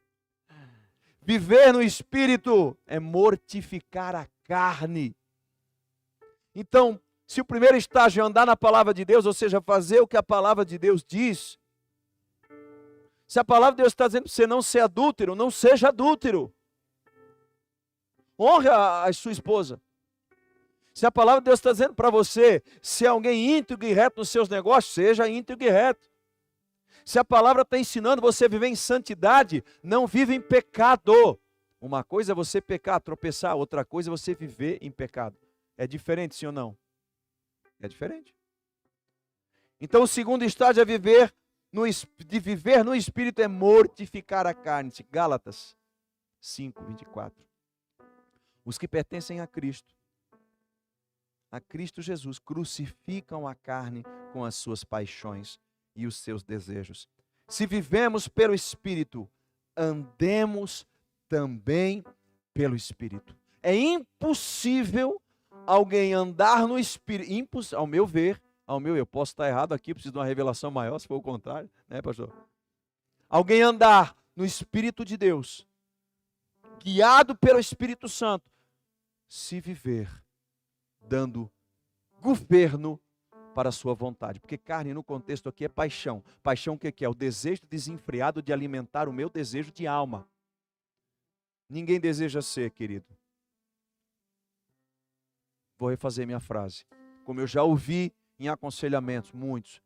Viver no Espírito é mortificar a carne. Então, se o primeiro estágio é andar na palavra de Deus, ou seja, fazer o que a palavra de Deus diz. Se a palavra de Deus está dizendo para você não ser adúltero, não seja adúltero. Honre a sua esposa. Se a palavra de Deus está dizendo para você ser alguém íntegro e reto nos seus negócios, seja íntegro e reto. Se a palavra está ensinando você a viver em santidade, não vive em pecado. Uma coisa é você pecar, tropeçar, outra coisa é você viver em pecado. É diferente, sim ou não? É diferente. Então o segundo estágio é viver no Espírito é mortificar a carne. Gálatas 5:24. Os que pertencem a Cristo Jesus, crucificam a carne com as suas paixões e os seus desejos. Se vivemos pelo Espírito, andemos também pelo Espírito. É impossível alguém andar no Espírito, ao meu ver, eu posso estar errado aqui, preciso de uma revelação maior, se for o contrário, né, pastor? Alguém andar no Espírito de Deus, guiado pelo Espírito Santo, se viver dando governo para a sua vontade. Porque carne no contexto aqui é paixão. Paixão o que é? O desejo desenfreado de alimentar o meu desejo de alma. Ninguém deseja ser, querido. Vou refazer minha frase. Como eu já ouvi em aconselhamentos, muitos.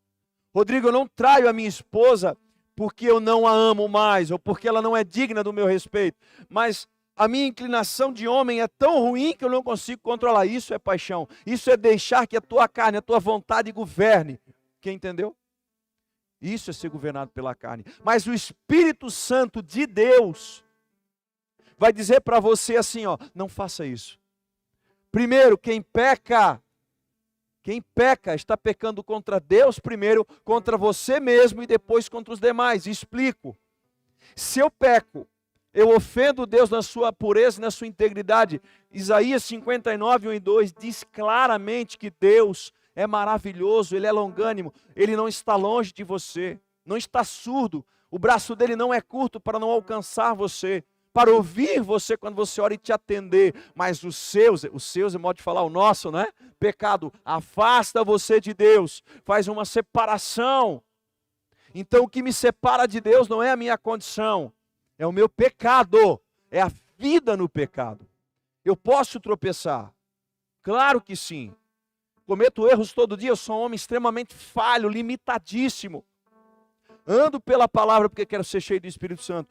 Rodrigo, eu não traio a minha esposa porque eu não a amo mais, ou porque ela não é digna do meu respeito. Mas a minha inclinação de homem é tão ruim que eu não consigo controlar. Isso é paixão. Isso é deixar que a tua carne, a tua vontade governe. Quem entendeu? Isso é ser governado pela carne. Mas o Espírito Santo de Deus vai dizer para você assim, ó, não faça isso. Primeiro, quem peca está pecando contra Deus primeiro, contra você mesmo e depois contra os demais. Explico. Se eu peco, eu ofendo Deus na sua pureza e na sua integridade. Isaías 59, 1 e 2 diz claramente que Deus é maravilhoso, Ele é longânimo, Ele não está longe de você, não está surdo. O braço dele não é curto para não alcançar você, para ouvir você quando você ora e te atender. Mas os seus, é modo de falar, o nosso, né? Pecado afasta você de Deus, faz uma separação. Então o que me separa de Deus não é a minha condição, é o meu pecado, é a vida no pecado. Eu posso tropeçar? Claro que sim. Cometo erros todo dia, eu sou um homem extremamente falho, limitadíssimo. Ando pela palavra porque quero ser cheio do Espírito Santo.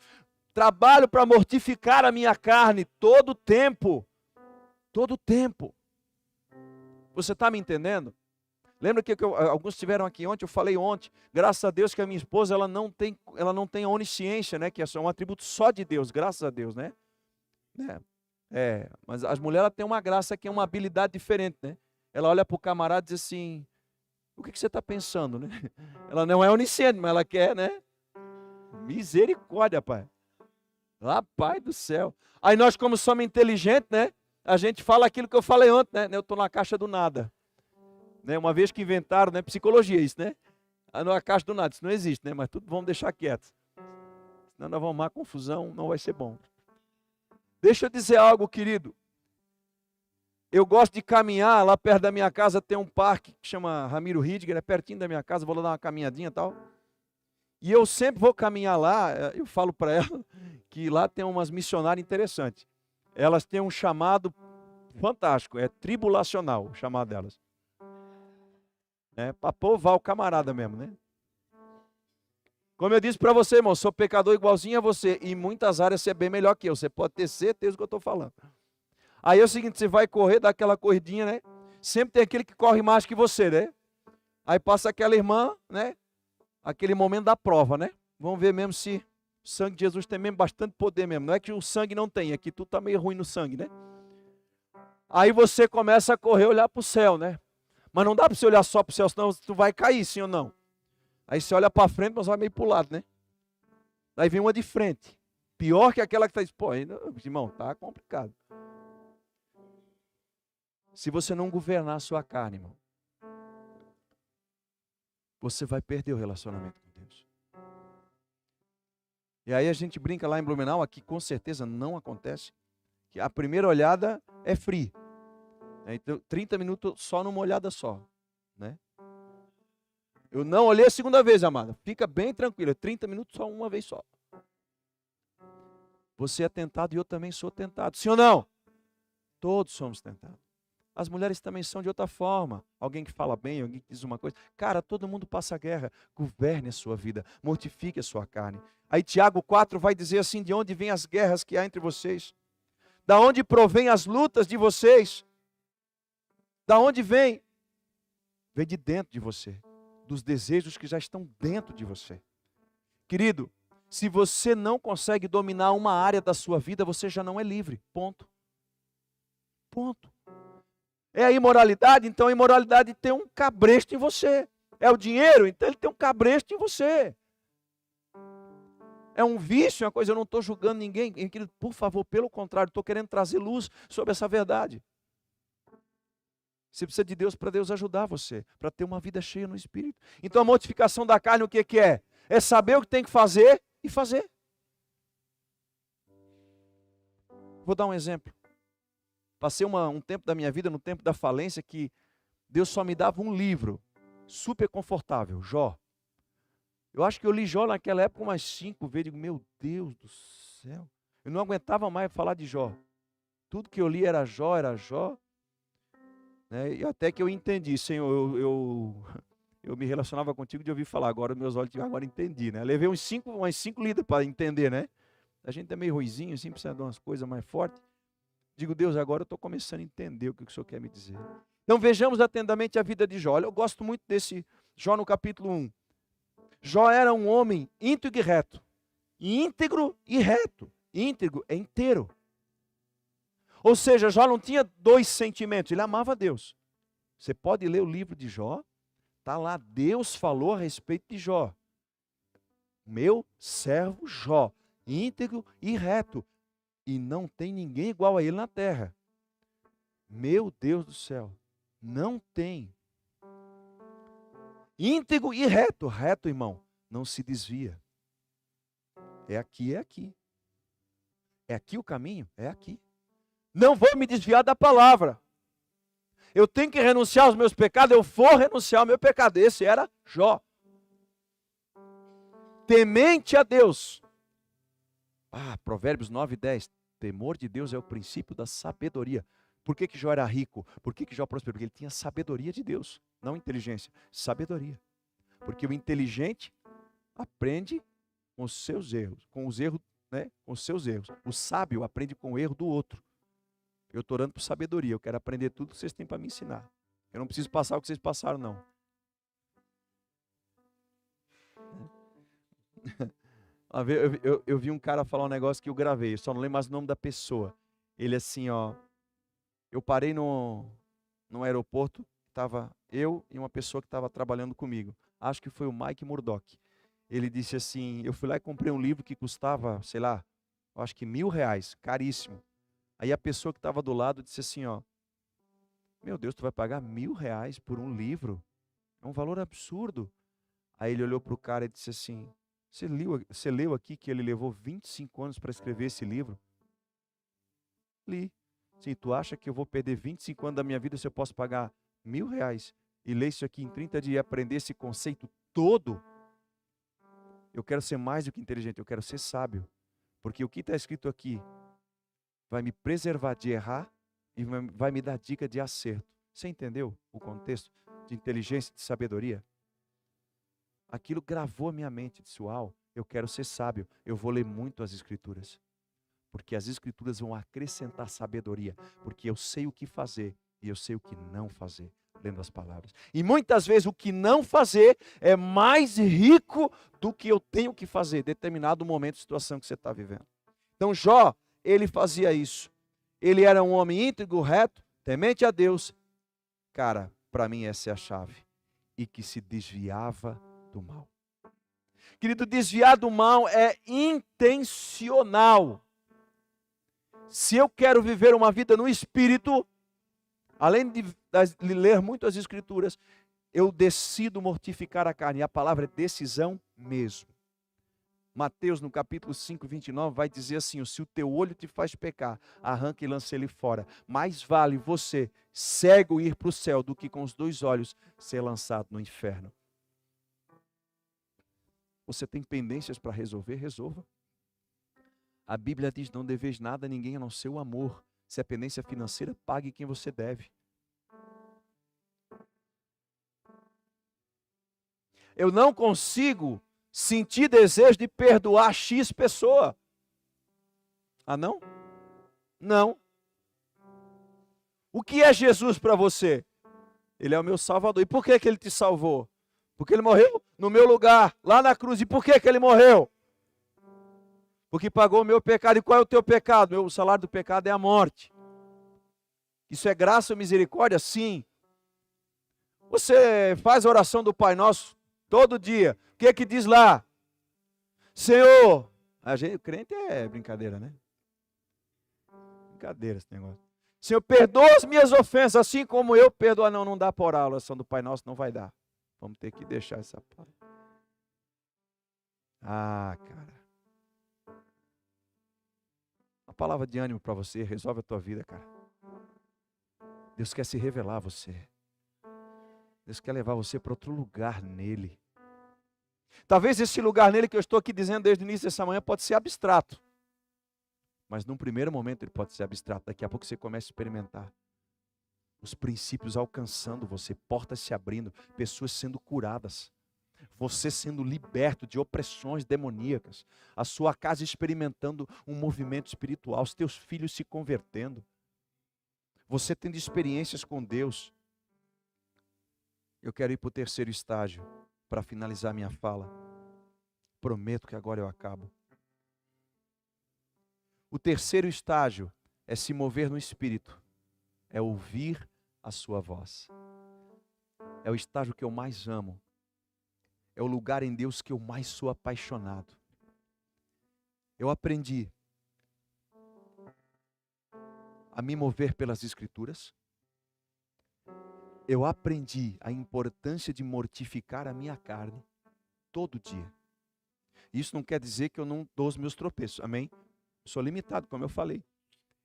Trabalho para mortificar a minha carne todo tempo. Todo tempo. Você está me entendendo? Lembra que alguns estiveram aqui ontem, eu falei ontem, graças a Deus que a minha esposa ela não tem a onisciência, né? Que é um atributo só de Deus, graças a Deus, né? Mas as mulheres ela têm uma graça que é uma habilidade diferente, né? Ela olha para o camarada e diz assim, o que você está pensando, né? Ela não é onisciente, mas ela quer, né? Misericórdia, pai. Rapaz do céu. Aí nós, como somos inteligentes, né? A gente fala aquilo que eu falei ontem, né? Eu estou na caixa do nada. Né? Uma vez que inventaram, né? Psicologia, isso, né? Na caixa do nada, isso não existe, né? Mas tudo vamos deixar quieto. Senão nós vamos arrumar confusão, não vai ser bom. Deixa eu dizer algo, querido. Eu gosto de caminhar, lá perto da minha casa tem um parque que chama Ramiro Ridger, é pertinho da minha casa, vou lá dar uma caminhadinha e tal. E eu sempre vou caminhar lá, eu falo para ela que lá tem umas missionárias interessantes. Elas têm um chamado fantástico, é tribulacional o chamado delas. Para povoar o camarada mesmo, né? Como eu disse para você, irmão, sou pecador igualzinho a você. E em muitas áreas você é bem melhor que eu. Você pode ter certeza do que eu estou falando. Aí é o seguinte, você vai correr, dá aquela corridinha, né? Sempre tem aquele que corre mais que você, né? Aí passa aquela irmã, né? Aquele momento da prova, né? Vamos ver mesmo se o sangue de Jesus tem mesmo bastante poder mesmo. Não é que o sangue não tem, é que tu tá meio ruim no sangue, né? Aí você começa a correr, olhar para o céu, né? Mas não dá para você olhar só para o céu, senão tu vai cair, sim ou não? Aí você olha para frente, mas vai meio para o lado, né? Aí vem uma de frente. Pior que aquela que está dizendo, pô, irmão, tá complicado. Se você não governar a sua carne, irmão, você vai perder o relacionamento com Deus. E aí a gente brinca lá em Blumenau, aqui com certeza não acontece, que a primeira olhada é free. Então, 30 minutos só numa olhada só, né? Eu não olhei a segunda vez, amada. Fica bem tranquila. 30 minutos só uma vez só. Você é tentado e eu também sou tentado. Sim ou não? Todos somos tentados. As mulheres também são de outra forma. Alguém que fala bem, alguém que diz uma coisa. Cara, todo mundo passa guerra. Governe a sua vida. Mortifique a sua carne. Aí Tiago 4 vai dizer assim, de onde vêm as guerras que há entre vocês? Da onde provém as lutas de vocês? Da onde vem? Vem de dentro de você. Dos desejos que já estão dentro de você. Querido, se você não consegue dominar uma área da sua vida, você já não é livre. Ponto. Ponto. É a imoralidade, então a imoralidade tem um cabresto em você. É o dinheiro, então ele tem um cabresto em você. É um vício, é uma coisa, eu não estou julgando ninguém. Querido, por favor, pelo contrário, estou querendo trazer luz sobre essa verdade. Você precisa de Deus para Deus ajudar você, para ter uma vida cheia no Espírito. Então a mortificação da carne o que é? É saber o que tem que fazer e fazer. Vou dar um exemplo. Passei um tempo da minha vida, no tempo da falência, que Deus só me dava um livro, super confortável, Jó. Eu acho que eu li Jó naquela época umas 5 vezes, digo, meu Deus do céu. Eu não aguentava mais falar de Jó. Tudo que eu li era Jó, era Jó. Né? E até que eu entendi, Senhor, eu me relacionava contigo de ouvir falar, agora meus olhos agora entendi, né? Levei umas 5 lidas para entender, né? A gente é meio ruizinho, assim, precisa de umas coisas mais fortes. Digo, Deus, agora eu estou começando a entender o que o Senhor quer me dizer. Então vejamos atentamente a vida de Jó. Olha, eu gosto muito desse Jó no capítulo 1. Jó era um homem íntegro e reto. Íntegro e reto. Íntegro é inteiro. Ou seja, Jó não tinha 2 sentimentos, ele amava Deus. Você pode ler o livro de Jó, está lá, Deus falou a respeito de Jó. Meu servo Jó, íntegro e reto, e não tem ninguém igual a ele na terra. Meu Deus do céu, não tem. Íntegro e reto, reto, irmão, não se desvia. É aqui, é aqui. É aqui o caminho? É aqui. Não vou me desviar da palavra. Eu tenho que renunciar aos meus pecados, eu vou renunciar ao meu pecado. Esse era Jó. Temente a Deus. Provérbios 9:10. Temor de Deus é o princípio da sabedoria. Por que Jó era rico? Por que Jó prosperou? Porque ele tinha sabedoria de Deus. Não inteligência, sabedoria. Porque o inteligente aprende com os seus erros. Com os erros, né? Com os seus erros. O sábio aprende com o erro do outro. Eu estou orando por sabedoria. Eu quero aprender tudo que vocês têm para me ensinar. Eu não preciso passar o que vocês passaram, não. Uma vez eu vi um cara falar um negócio que eu gravei. Eu só não lembro mais o nome da pessoa. Ele assim, ó. Eu parei no aeroporto. Estava eu e uma pessoa que estava trabalhando comigo. Acho que foi o Mike Murdock. Ele disse assim, eu fui lá e comprei um livro que custava, sei lá, acho que R$1.000, caríssimo. Aí a pessoa que estava do lado disse assim, ó, meu Deus, tu vai pagar R$1.000 por um livro? É um valor absurdo. Aí ele olhou para o cara e disse assim, você leu aqui que ele levou 25 anos para escrever esse livro? Li. Sim, tu acha que eu vou perder 25 anos da minha vida se eu posso pagar R$1.000 e ler isso aqui em 30 dias e aprender esse conceito todo? Eu quero ser mais do que inteligente, eu quero ser sábio. Porque o que está escrito aqui vai me preservar de errar e vai me dar dica de acerto. Você entendeu o contexto de inteligência e de sabedoria? Aquilo gravou a minha mente. Disse, uau, eu quero ser sábio. Eu vou ler muito as Escrituras. Porque as Escrituras vão acrescentar sabedoria. Porque eu sei o que fazer e eu sei o que não fazer. Lendo as palavras. E muitas vezes o que não fazer é mais rico do que eu tenho que fazer. Determinado momento, situação que você está vivendo. Então Jó, ele fazia isso. Ele era um homem íntegro, reto, temente a Deus. Cara, para mim essa é a chave. E que se desviava do mal. Querido, desviar do mal é intencional. Se eu quero viver uma vida no Espírito, além de ler muito as Escrituras, eu decido mortificar a carne. E a palavra é decisão mesmo. Mateus, no capítulo 5, 29, vai dizer assim, se o teu olho te faz pecar, arranca e lança ele fora. Mais vale você, cego, ir para o céu, do que com os 2 olhos ser lançado no inferno. Você tem pendências para resolver? Resolva. A Bíblia diz, não deveis nada a ninguém a não ser o amor. Se é pendência financeira, pague quem você deve. Eu não consigo sentir desejo de perdoar X pessoa. Ah, não? Não. O que é Jesus para você? Ele é o meu Salvador. E por que ele te salvou? Porque ele morreu no meu lugar, lá na cruz. E por que ele morreu? Porque pagou o meu pecado. E qual é o teu pecado? O salário do pecado é a morte. Isso é graça ou misericórdia? Sim. Você faz a oração do Pai Nosso todo dia. O que diz lá? Senhor, o crente é brincadeira, né? Brincadeira esse negócio. Senhor, perdoa as minhas ofensas, assim como eu perdoo. Não dá para orar a oração do Pai Nosso, não vai dar. Vamos ter que deixar essa parte. Cara. Uma palavra de ânimo para você, resolve a tua vida, cara. Deus quer se revelar a você. Deus quer levar você para outro lugar nele. Talvez esse lugar nele que eu estou aqui dizendo desde o início dessa manhã pode ser abstrato. Mas num primeiro momento ele pode ser abstrato. Daqui a pouco você começa a experimentar. Os princípios alcançando você, portas se abrindo, pessoas sendo curadas. Você sendo liberto de opressões demoníacas. A sua casa experimentando um movimento espiritual. Os teus filhos se convertendo. Você tendo experiências com Deus. Eu quero ir para o terceiro estágio. Para finalizar minha fala. Prometo que agora eu acabo. O terceiro estágio é se mover no Espírito. É ouvir a sua voz. É o estágio que eu mais amo. É o lugar em Deus que eu mais sou apaixonado. Eu aprendi a me mover pelas Escrituras. Eu aprendi a importância de mortificar a minha carne todo dia. Isso não quer dizer que eu não dou os meus tropeços, amém? Eu sou limitado, como eu falei.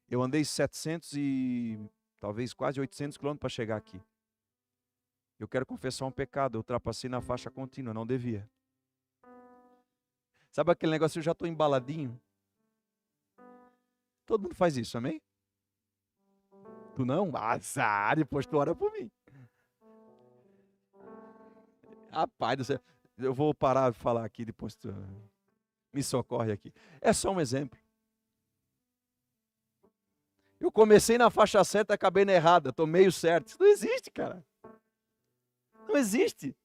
Eu andei 700 e talvez quase 800 quilômetros para chegar aqui. Eu quero confessar um pecado, eu ultrapassei na faixa contínua, não devia. Sabe aquele negócio, eu já estou embaladinho? Todo mundo faz isso, amém? Tu não? Azar, depois tu ora por mim. Rapaz do céu, eu vou parar de falar aqui, depois tu me socorre aqui. É só um exemplo. Eu comecei na faixa certa, acabei na errada, estou meio certo. Isso não existe, cara. Não existe.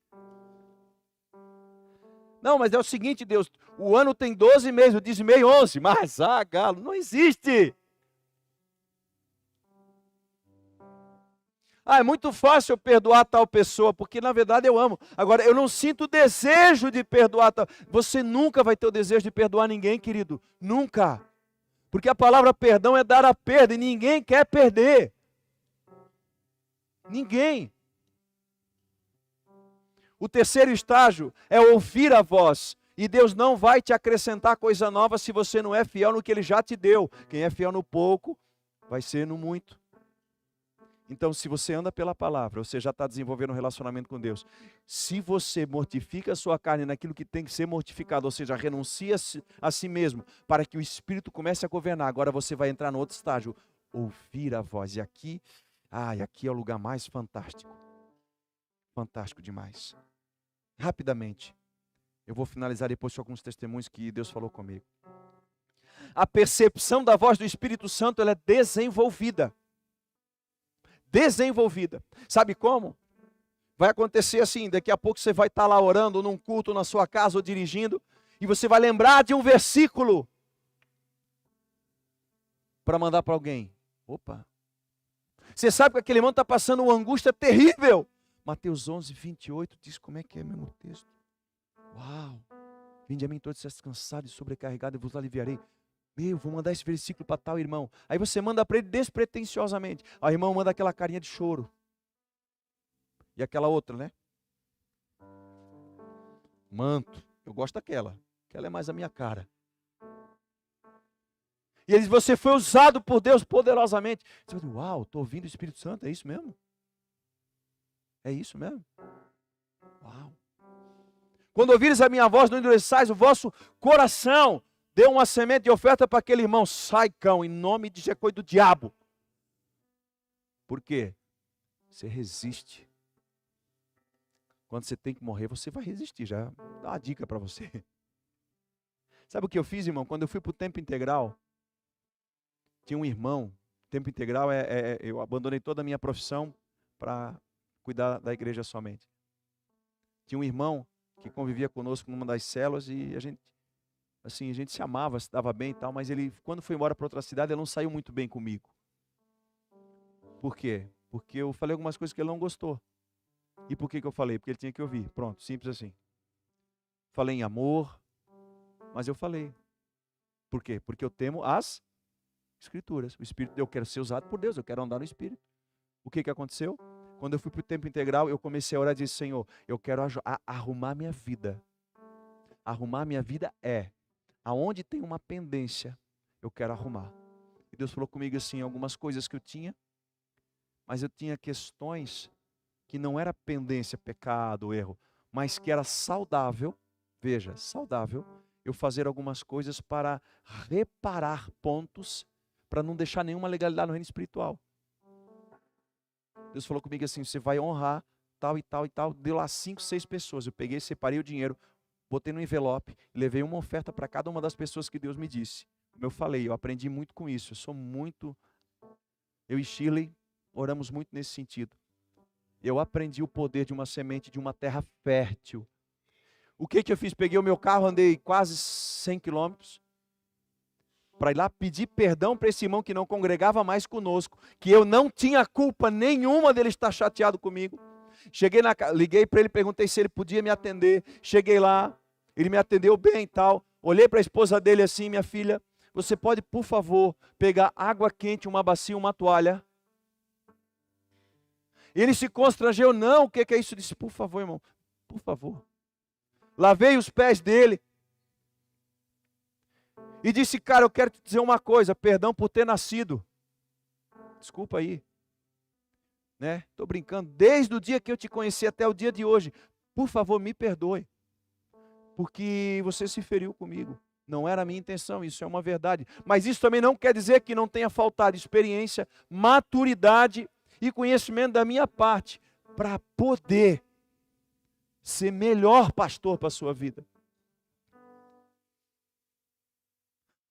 Não, mas é o seguinte, Deus, o ano tem 12 meses, eu dizimei 11, mas, galo, não existe. É muito fácil eu perdoar tal pessoa, porque na verdade eu amo. Agora, eu não sinto o desejo de perdoar tal. Você nunca vai ter o desejo de perdoar ninguém, querido. Nunca. Porque a palavra perdão é dar a perda e ninguém quer perder. Ninguém. O terceiro estágio é ouvir a voz. E Deus não vai te acrescentar coisa nova se você não é fiel no que Ele já te deu. Quem é fiel no pouco, vai ser no muito. Então, se você anda pela palavra, você já está desenvolvendo um relacionamento com Deus. Se você mortifica a sua carne naquilo que tem que ser mortificado, ou seja, renuncia a si mesmo, para que o Espírito comece a governar, agora você vai entrar no outro estágio, ouvir a voz. E aqui é o lugar mais fantástico. Fantástico demais. Rapidamente, eu vou finalizar depois com alguns testemunhos que Deus falou comigo. A percepção da voz do Espírito Santo, ela é desenvolvida. Desenvolvida. Sabe como? Vai acontecer assim, daqui a pouco você vai estar lá orando num culto na sua casa ou dirigindo, e você vai lembrar de um versículo para mandar para alguém. Opa! Você sabe que aquele irmão está passando uma angústia terrível. Mateus 11, 28 diz como é que é mesmo o texto. Uau! Vinde a mim todos vocês cansados e sobrecarregados, e vos aliviarei. Vou mandar esse versículo para tal irmão. Aí você manda para ele despretensiosamente. Aí o irmão manda aquela carinha de choro. E aquela outra, né? Manto. Eu gosto daquela. Aquela é mais a minha cara. E ele diz, você foi usado por Deus poderosamente. Você diz, uau, estou ouvindo o Espírito Santo, é isso mesmo? É isso mesmo? Uau. Quando ouvires a minha voz, não endureçais o vosso coração. Deu uma semente de oferta para aquele irmão. Sai, cão, em nome de Jacó e do diabo. Por quê? Você resiste. Quando você tem que morrer, você vai resistir. Já dá uma dica para você. Sabe o que eu fiz, irmão? Quando eu fui para o tempo integral, tinha um irmão. Tempo integral eu abandonei toda a minha profissão para cuidar da igreja somente. Tinha um irmão que convivia conosco numa das células e a gente se amava, se dava bem e tal, mas ele, quando foi embora para outra cidade, ele não saiu muito bem comigo. Por quê? Porque eu falei algumas coisas que ele não gostou. E por que eu falei? Porque ele tinha que ouvir. Pronto, simples assim. Falei em amor, mas eu falei. Por quê? Porque eu temo as Escrituras. O Espírito, eu quero ser usado por Deus, eu quero andar no Espírito. O que aconteceu? Quando eu fui para o tempo integral, eu comecei a orar e disse, Senhor, eu quero arrumar minha vida. Arrumar minha vida aonde tem uma pendência, eu quero arrumar. E Deus falou comigo assim, algumas coisas que eu tinha, mas eu tinha questões que não era pendência, pecado, erro, mas que era saudável, veja, saudável, eu fazer algumas coisas para reparar pontos, para não deixar nenhuma legalidade no reino espiritual. Deus falou comigo assim, você vai honrar tal e tal e tal, deu lá 5, 6 pessoas, eu peguei, separei o dinheiro, botei no envelope, levei uma oferta para cada uma das pessoas que Deus me disse. Como eu falei, eu aprendi muito com isso. Eu e Shirley oramos muito nesse sentido. Eu aprendi o poder de uma semente de uma terra fértil. O que eu fiz? Peguei o meu carro, andei quase 100 quilômetros para ir lá pedir perdão para esse irmão que não congregava mais conosco, que eu não tinha culpa nenhuma dele estar chateado comigo. Cheguei liguei para ele, perguntei se ele podia me atender. Cheguei lá, ele me atendeu bem e tal. Olhei para a esposa dele assim, minha filha, você pode, por favor, pegar água quente, uma bacia, uma toalha? Ele se constrangeu, não, o que é isso? Eu disse, por favor, irmão, por favor. Lavei os pés dele. e disse, cara, eu quero te dizer uma coisa, perdão por ter nascido. Desculpa aí. Né? Estou brincando. Desde o dia que eu te conheci até o dia de hoje, por favor, me perdoe. Porque você se feriu comigo. Não era a minha intenção, isso é uma verdade. Mas isso também não quer dizer que não tenha faltado experiência, maturidade e conhecimento da minha parte para poder ser melhor pastor para a sua vida.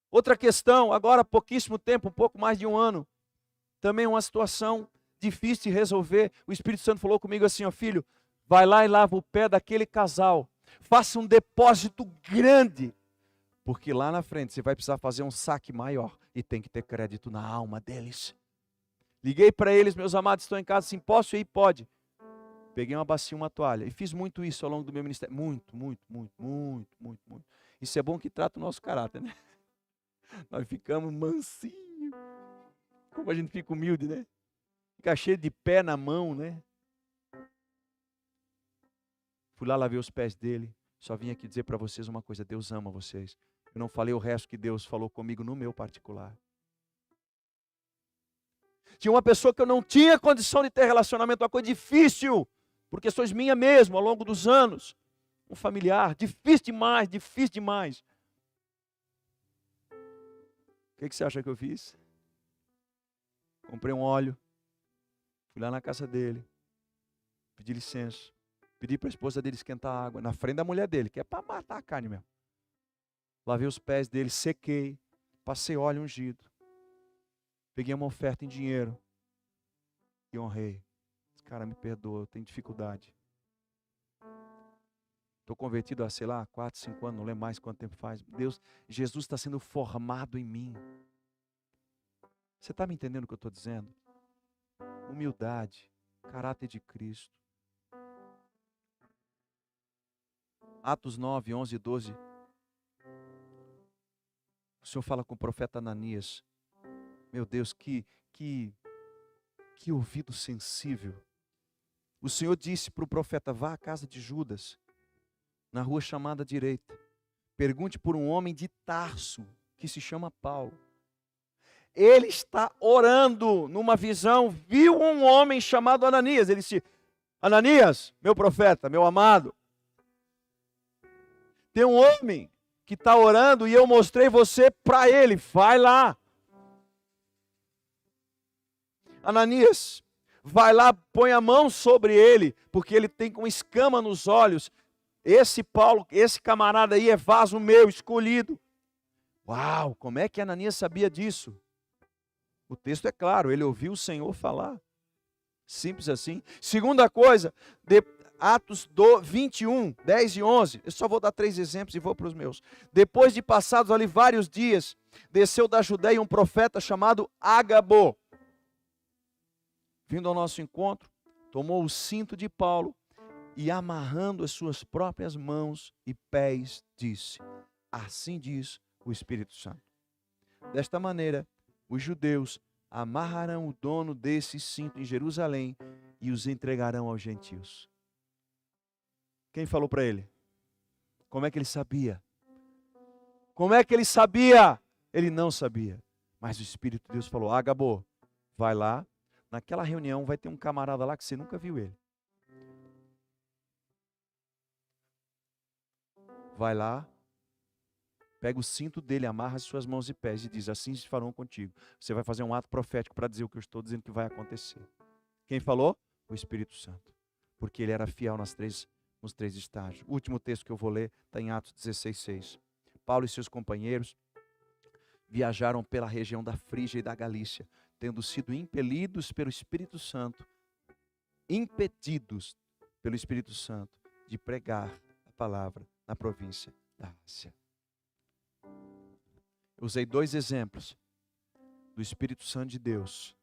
Outra questão, agora há pouquíssimo tempo, um pouco mais de um ano, também uma situação difícil de resolver. O Espírito Santo falou comigo assim, ó filho, vai lá e lava o pé daquele casal, faça um depósito grande, porque lá na frente você vai precisar fazer um saque maior e tem que ter crédito na alma deles. Liguei para eles, meus amados, estão em casa, assim, posso ir? Pode. Peguei uma bacia, uma toalha, e fiz muito isso ao longo do meu ministério, muito. Isso é bom que trata o nosso caráter, né? Nós ficamos mansinhos, como a gente fica humilde, né? Fica cheio de pé na mão, né? Fui lá, lavei os pés dele. Só vim aqui dizer para vocês uma coisa, Deus ama vocês. Eu não falei o resto que Deus falou comigo no meu particular. Tinha uma pessoa que eu não tinha condição de ter relacionamento, uma coisa difícil, por questões minhas mesmo, ao longo dos anos. Um familiar, difícil demais. O que você acha que eu fiz? Comprei um óleo, fui lá na casa dele, pedi licença, pedi para a esposa dele esquentar a água, na frente da mulher dele, que é para matar a carne mesmo. Lavei os pés dele, sequei, passei óleo ungido, peguei uma oferta em dinheiro e honrei. Esse cara me perdoa, eu tenho dificuldade. Estou convertido há, sei lá, 4, 5 anos, não lembro mais quanto tempo faz. Deus, Jesus está sendo formado em mim. Você está me entendendo o que eu estou dizendo? Humildade, caráter de Cristo. Atos 9, 11 e 12. O Senhor fala com o profeta Ananias. Meu Deus, que ouvido sensível. O Senhor disse para o profeta, vá à casa de Judas, na rua chamada direita. Pergunte por um homem de Tarso, que se chama Paulo. Ele está orando numa visão, viu um homem chamado Ananias. Ele disse, Ananias, meu profeta, meu amado, tem um homem que está orando e eu mostrei você para ele, vai lá. Ananias, vai lá, põe a mão sobre ele, porque ele tem com escama nos olhos. Esse Paulo, esse camarada aí é vaso meu, escolhido. Uau, como é que Ananias sabia disso? O texto é claro, ele ouviu o Senhor falar. Simples assim. Segunda coisa, Atos 21, 10 e 11. Eu só vou dar 3 exemplos e vou para os meus. Depois de passados ali vários dias, desceu da Judeia um profeta chamado Ágabo. Vindo ao nosso encontro, tomou o cinto de Paulo e amarrando as suas próprias mãos e pés, disse, assim diz o Espírito Santo. Desta maneira, os judeus amarrarão o dono desse cinto em Jerusalém e os entregarão aos gentios. Quem falou para ele? Como é que ele sabia? Como é que ele sabia? Ele não sabia. Mas o Espírito de Deus falou, Ágabo, vai lá, naquela reunião vai ter um camarada lá que você nunca viu ele. Vai lá, pega o cinto dele, amarra as suas mãos e pés e diz, assim se farão contigo. Você vai fazer um ato profético para dizer o que eu estou dizendo que vai acontecer. Quem falou? O Espírito Santo. Porque ele era fiel nos três estágios. O último texto que eu vou ler está em Atos 16:6. Paulo e seus companheiros viajaram pela região da Frígia e da Galícia, tendo sido impelidos pelo Espírito Santo, impedidos pelo Espírito Santo de pregar a palavra na província da Ásia. Eu usei 2 exemplos do Espírito Santo de Deus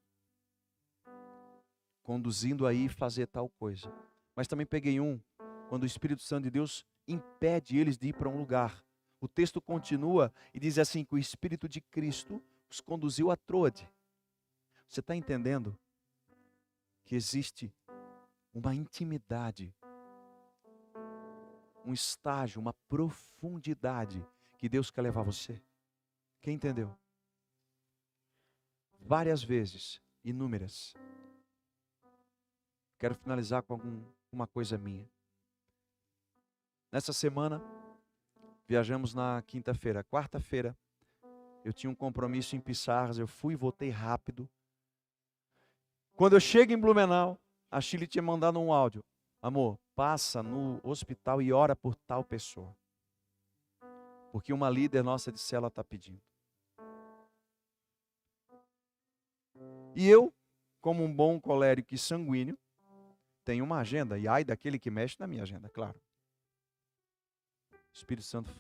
conduzindo aí fazer tal coisa. Mas também peguei um quando o Espírito Santo de Deus impede eles de ir para um lugar. O texto continua e diz assim, que o Espírito de Cristo os conduziu a Troade. Você está entendendo que existe uma intimidade, um estágio, uma profundidade que Deus quer levar você? Quem entendeu? Várias vezes, inúmeras. Quero finalizar com uma coisa minha. Nessa semana, viajamos na quinta-feira. Quarta-feira, eu tinha um compromisso em Pissarras, eu fui e voltei rápido. Quando eu chego em Blumenau, a Chile tinha mandado um áudio. Amor, passa no hospital e ora por tal pessoa. Porque uma líder nossa de célula está pedindo. E eu, como um bom colérico e sanguíneo, tenho uma agenda. E ai daquele que mexe na minha agenda, claro. Espírito Santo,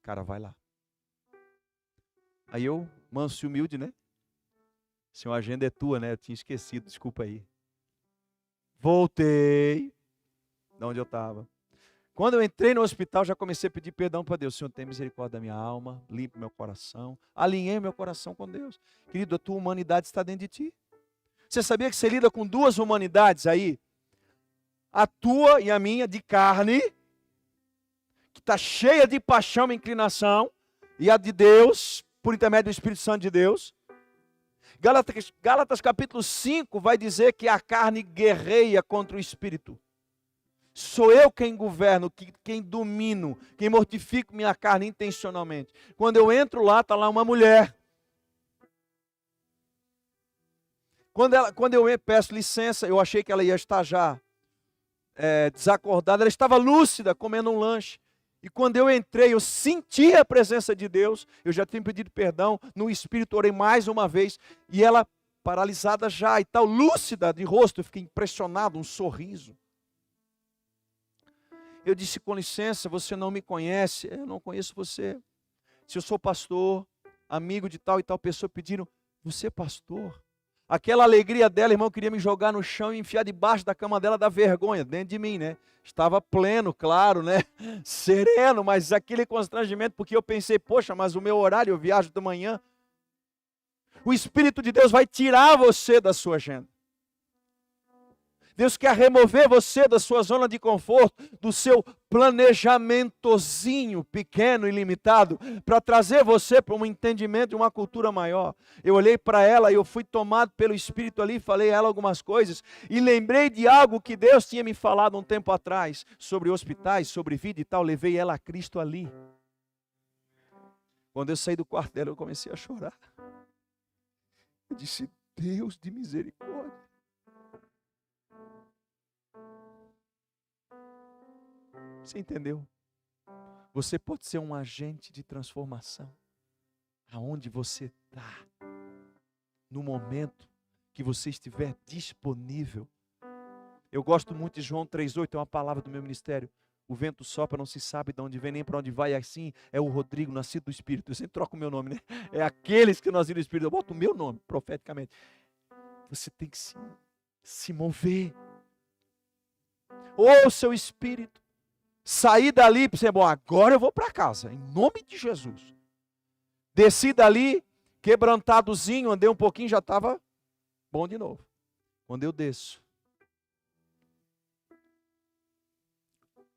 cara, vai lá. Aí eu, manso e humilde, né? Se uma agenda é tua, né? Eu tinha esquecido, desculpa aí. Voltei de onde eu estava. Quando eu entrei no hospital, já comecei a pedir perdão para Deus. Senhor, tem misericórdia da minha alma, limpa meu coração. Alinhei meu coração com Deus. Querido, a tua humanidade está dentro de ti. Você sabia que você lida com duas humanidades aí? A tua e a minha, de carne, que está cheia de paixão e inclinação, e a de Deus, por intermédio do Espírito Santo de Deus. Gálatas capítulo 5 vai dizer que a carne guerreia contra o Espírito. Sou eu quem governo, quem domino, quem mortifico minha carne intencionalmente. Quando eu entro lá, está lá uma mulher. Quando eu peço licença, eu achei que ela ia estar já desacordada. Ela estava lúcida, comendo um lanche. E quando eu entrei, eu senti a presença de Deus. Eu já tinha pedido perdão. No Espírito, orei mais uma vez. E ela, paralisada já e tal, lúcida de rosto. Eu fiquei impressionado, um sorriso. Eu disse, com licença, você não me conhece. Eu não conheço você. Se eu sou pastor, amigo de tal e tal pessoa, pediram, você é pastor? Aquela alegria dela, irmão, queria me jogar no chão e enfiar debaixo da cama dela da vergonha, dentro de mim, né? Estava pleno, claro, né? Sereno, mas aquele constrangimento, porque eu pensei, poxa, mas o meu horário, eu viajo de manhã. O Espírito de Deus vai tirar você da sua agenda. Deus quer remover você da sua zona de conforto, do seu planejamentozinho pequeno e limitado, para trazer você para um entendimento de uma cultura maior. Eu olhei para ela e eu fui tomado pelo Espírito ali, falei a ela algumas coisas, e lembrei de algo que Deus tinha me falado um tempo atrás, sobre hospitais, sobre vida e tal, levei ela a Cristo ali. Quando eu saí do quarto dela, eu comecei a chorar. Eu disse, Deus de misericórdia. Você entendeu? Você pode ser um agente de transformação. Aonde você está. No momento que você estiver disponível. Eu gosto muito de João 3,8, é uma palavra do meu ministério. O vento sopra, não se sabe de onde vem, nem para onde vai. Assim é o Rodrigo, nascido do Espírito. Eu sempre troco o meu nome, né? É aqueles que nasceram do Espírito. Eu boto o meu nome, profeticamente. Você tem que se mover. Ouça o Espírito. Saí dali, pensei, bom, agora eu vou para casa, em nome de Jesus. Desci dali, quebrantadozinho, andei um pouquinho, já estava bom de novo. Quando eu desço,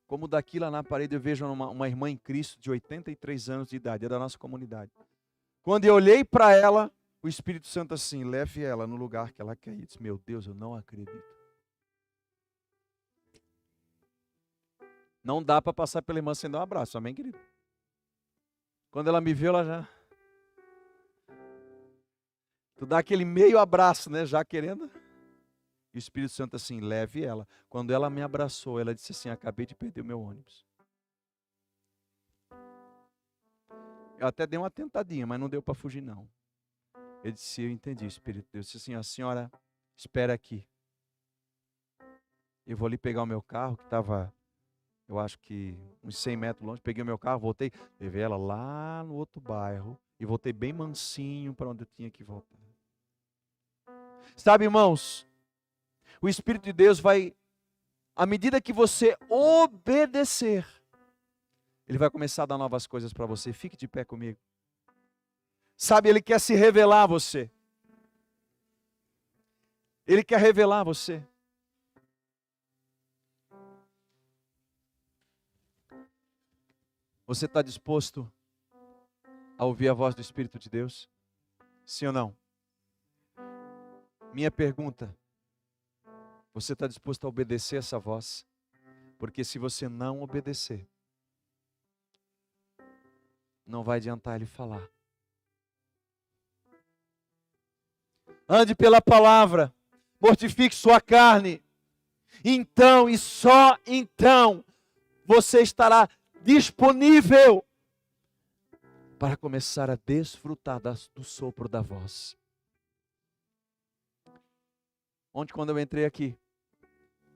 como daqui lá na parede eu vejo uma irmã em Cristo de 83 anos de idade, é da nossa comunidade. Quando eu olhei para ela, o Espírito Santo assim, leve ela no lugar que ela quer ir. Eu disse, meu Deus, eu não acredito. Não dá para passar pela irmã sem dar um abraço, amém, querido? Quando ela me viu, ela já... Tu dá aquele meio abraço, né, já querendo. E o Espírito Santo assim, leve ela. Quando ela me abraçou, ela disse assim, acabei de perder o meu ônibus. Eu até dei uma tentadinha, mas não deu para fugir não. Eu disse, eu entendi, Espírito de Deus. Eu disse assim, a senhora espera aqui. Eu vou ali pegar o meu carro, que estava... Eu acho que uns 100 metros longe, peguei o meu carro, voltei, levei ela lá no outro bairro e voltei bem mansinho para onde eu tinha que voltar. Sabe, irmãos, o Espírito de Deus vai, à medida que você obedecer, Ele vai começar a dar novas coisas para você. Fique de pé comigo. Sabe, Ele quer se revelar a você. Ele quer revelar a você. Você está disposto a ouvir a voz do Espírito de Deus? Sim ou não? Minha pergunta: você está disposto a obedecer essa voz? Porque se você não obedecer, não vai adiantar ele falar. Ande pela palavra, mortifique sua carne. Então e só então você estará disponível para começar a desfrutar do sopro da voz. Ontem, quando eu entrei aqui,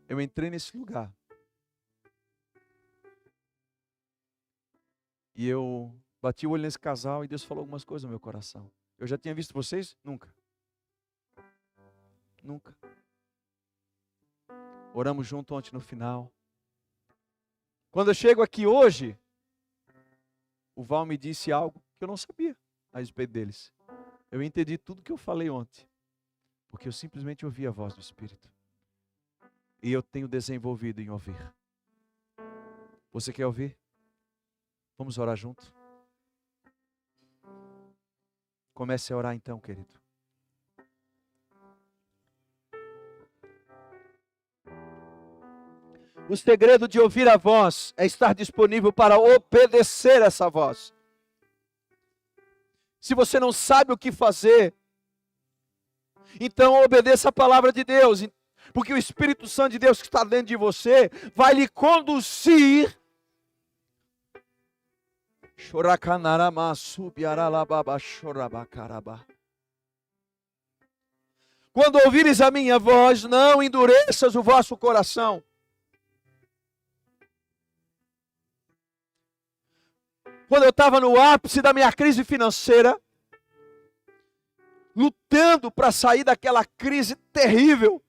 eu entrei nesse lugar. E eu bati o olho nesse casal e Deus falou algumas coisas no meu coração. Eu já tinha visto vocês? Nunca. Nunca. Oramos junto ontem no final. Quando eu chego aqui hoje, o Val me disse algo que eu não sabia a respeito deles. Eu entendi tudo que eu falei ontem, porque eu simplesmente ouvi a voz do Espírito. E eu tenho desenvolvido em ouvir. Você quer ouvir? Vamos orar junto? Comece a orar então, querido. O segredo de ouvir a voz é estar disponível para obedecer essa voz. Se você não sabe o que fazer, então obedeça a palavra de Deus, porque o Espírito Santo de Deus que está dentro de você vai lhe conduzir. Quando ouvires a minha voz, não endureças o vosso coração. Quando eu estava no ápice da minha crise financeira, lutando para sair daquela crise terrível,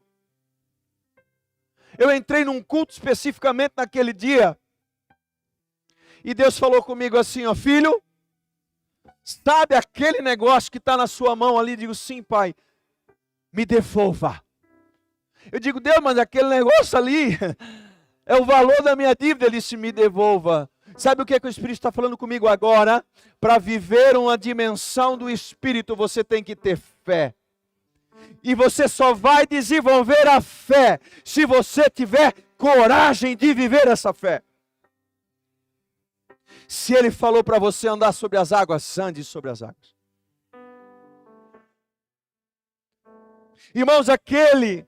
eu entrei num culto especificamente naquele dia, e Deus falou comigo assim, ó, filho, sabe aquele negócio que está na sua mão ali? Eu digo, sim, pai, me devolva. Eu digo, Deus, mas aquele negócio ali é o valor da minha dívida. Ele disse, me devolva. Sabe o que é que o Espírito está falando comigo agora? Para viver uma dimensão do Espírito, você tem que ter fé. E você só vai desenvolver a fé se você tiver coragem de viver essa fé. Se Ele falou para você andar sobre as águas, ande sobre as águas. Irmãos, aquilo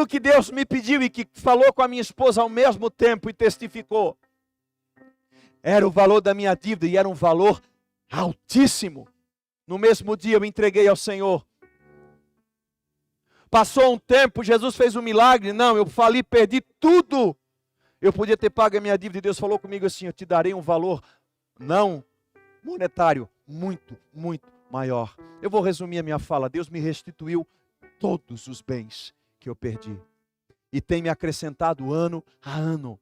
que Deus me pediu e que falou com a minha esposa ao mesmo tempo e testificou, era o valor da minha dívida e era um valor altíssimo. No mesmo dia eu entreguei ao Senhor. Passou um tempo, Jesus fez um milagre. Não, eu fali, perdi tudo. Eu podia ter pago a minha dívida e Deus falou comigo assim, eu te darei um valor não monetário, muito, muito maior. Eu vou resumir a minha fala. Deus me restituiu todos os bens que eu perdi. E tem me acrescentado ano a ano.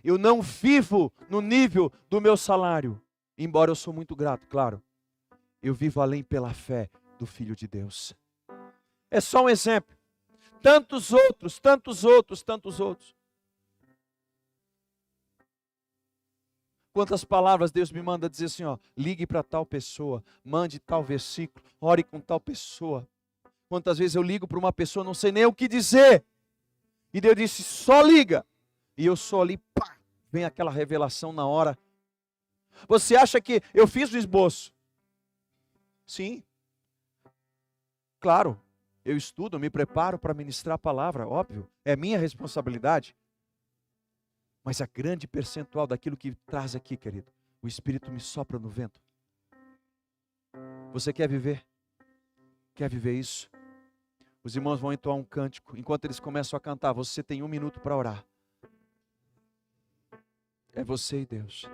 Eu não vivo no nível do meu salário, embora eu sou muito grato, claro. Eu vivo além pela fé do Filho de Deus. É só um exemplo. Tantos outros, tantos outros, tantos outros. Quantas palavras Deus me manda dizer assim, ó, ligue para tal pessoa, mande tal versículo, ore com tal pessoa. Quantas vezes eu ligo para uma pessoa, não sei nem o que dizer. E Deus disse, só liga. E eu só ali, pá, vem aquela revelação na hora. Você acha que eu fiz o esboço? Sim. Claro, eu estudo, eu me preparo para ministrar a palavra, óbvio. É minha responsabilidade. Mas a grande percentual daquilo que traz aqui, querido, o Espírito me sopra no vento. Você quer viver? Quer viver isso? Os irmãos vão entoar um cântico. Enquanto eles começam a cantar, você tem 1 minuto para orar. É você e Deus.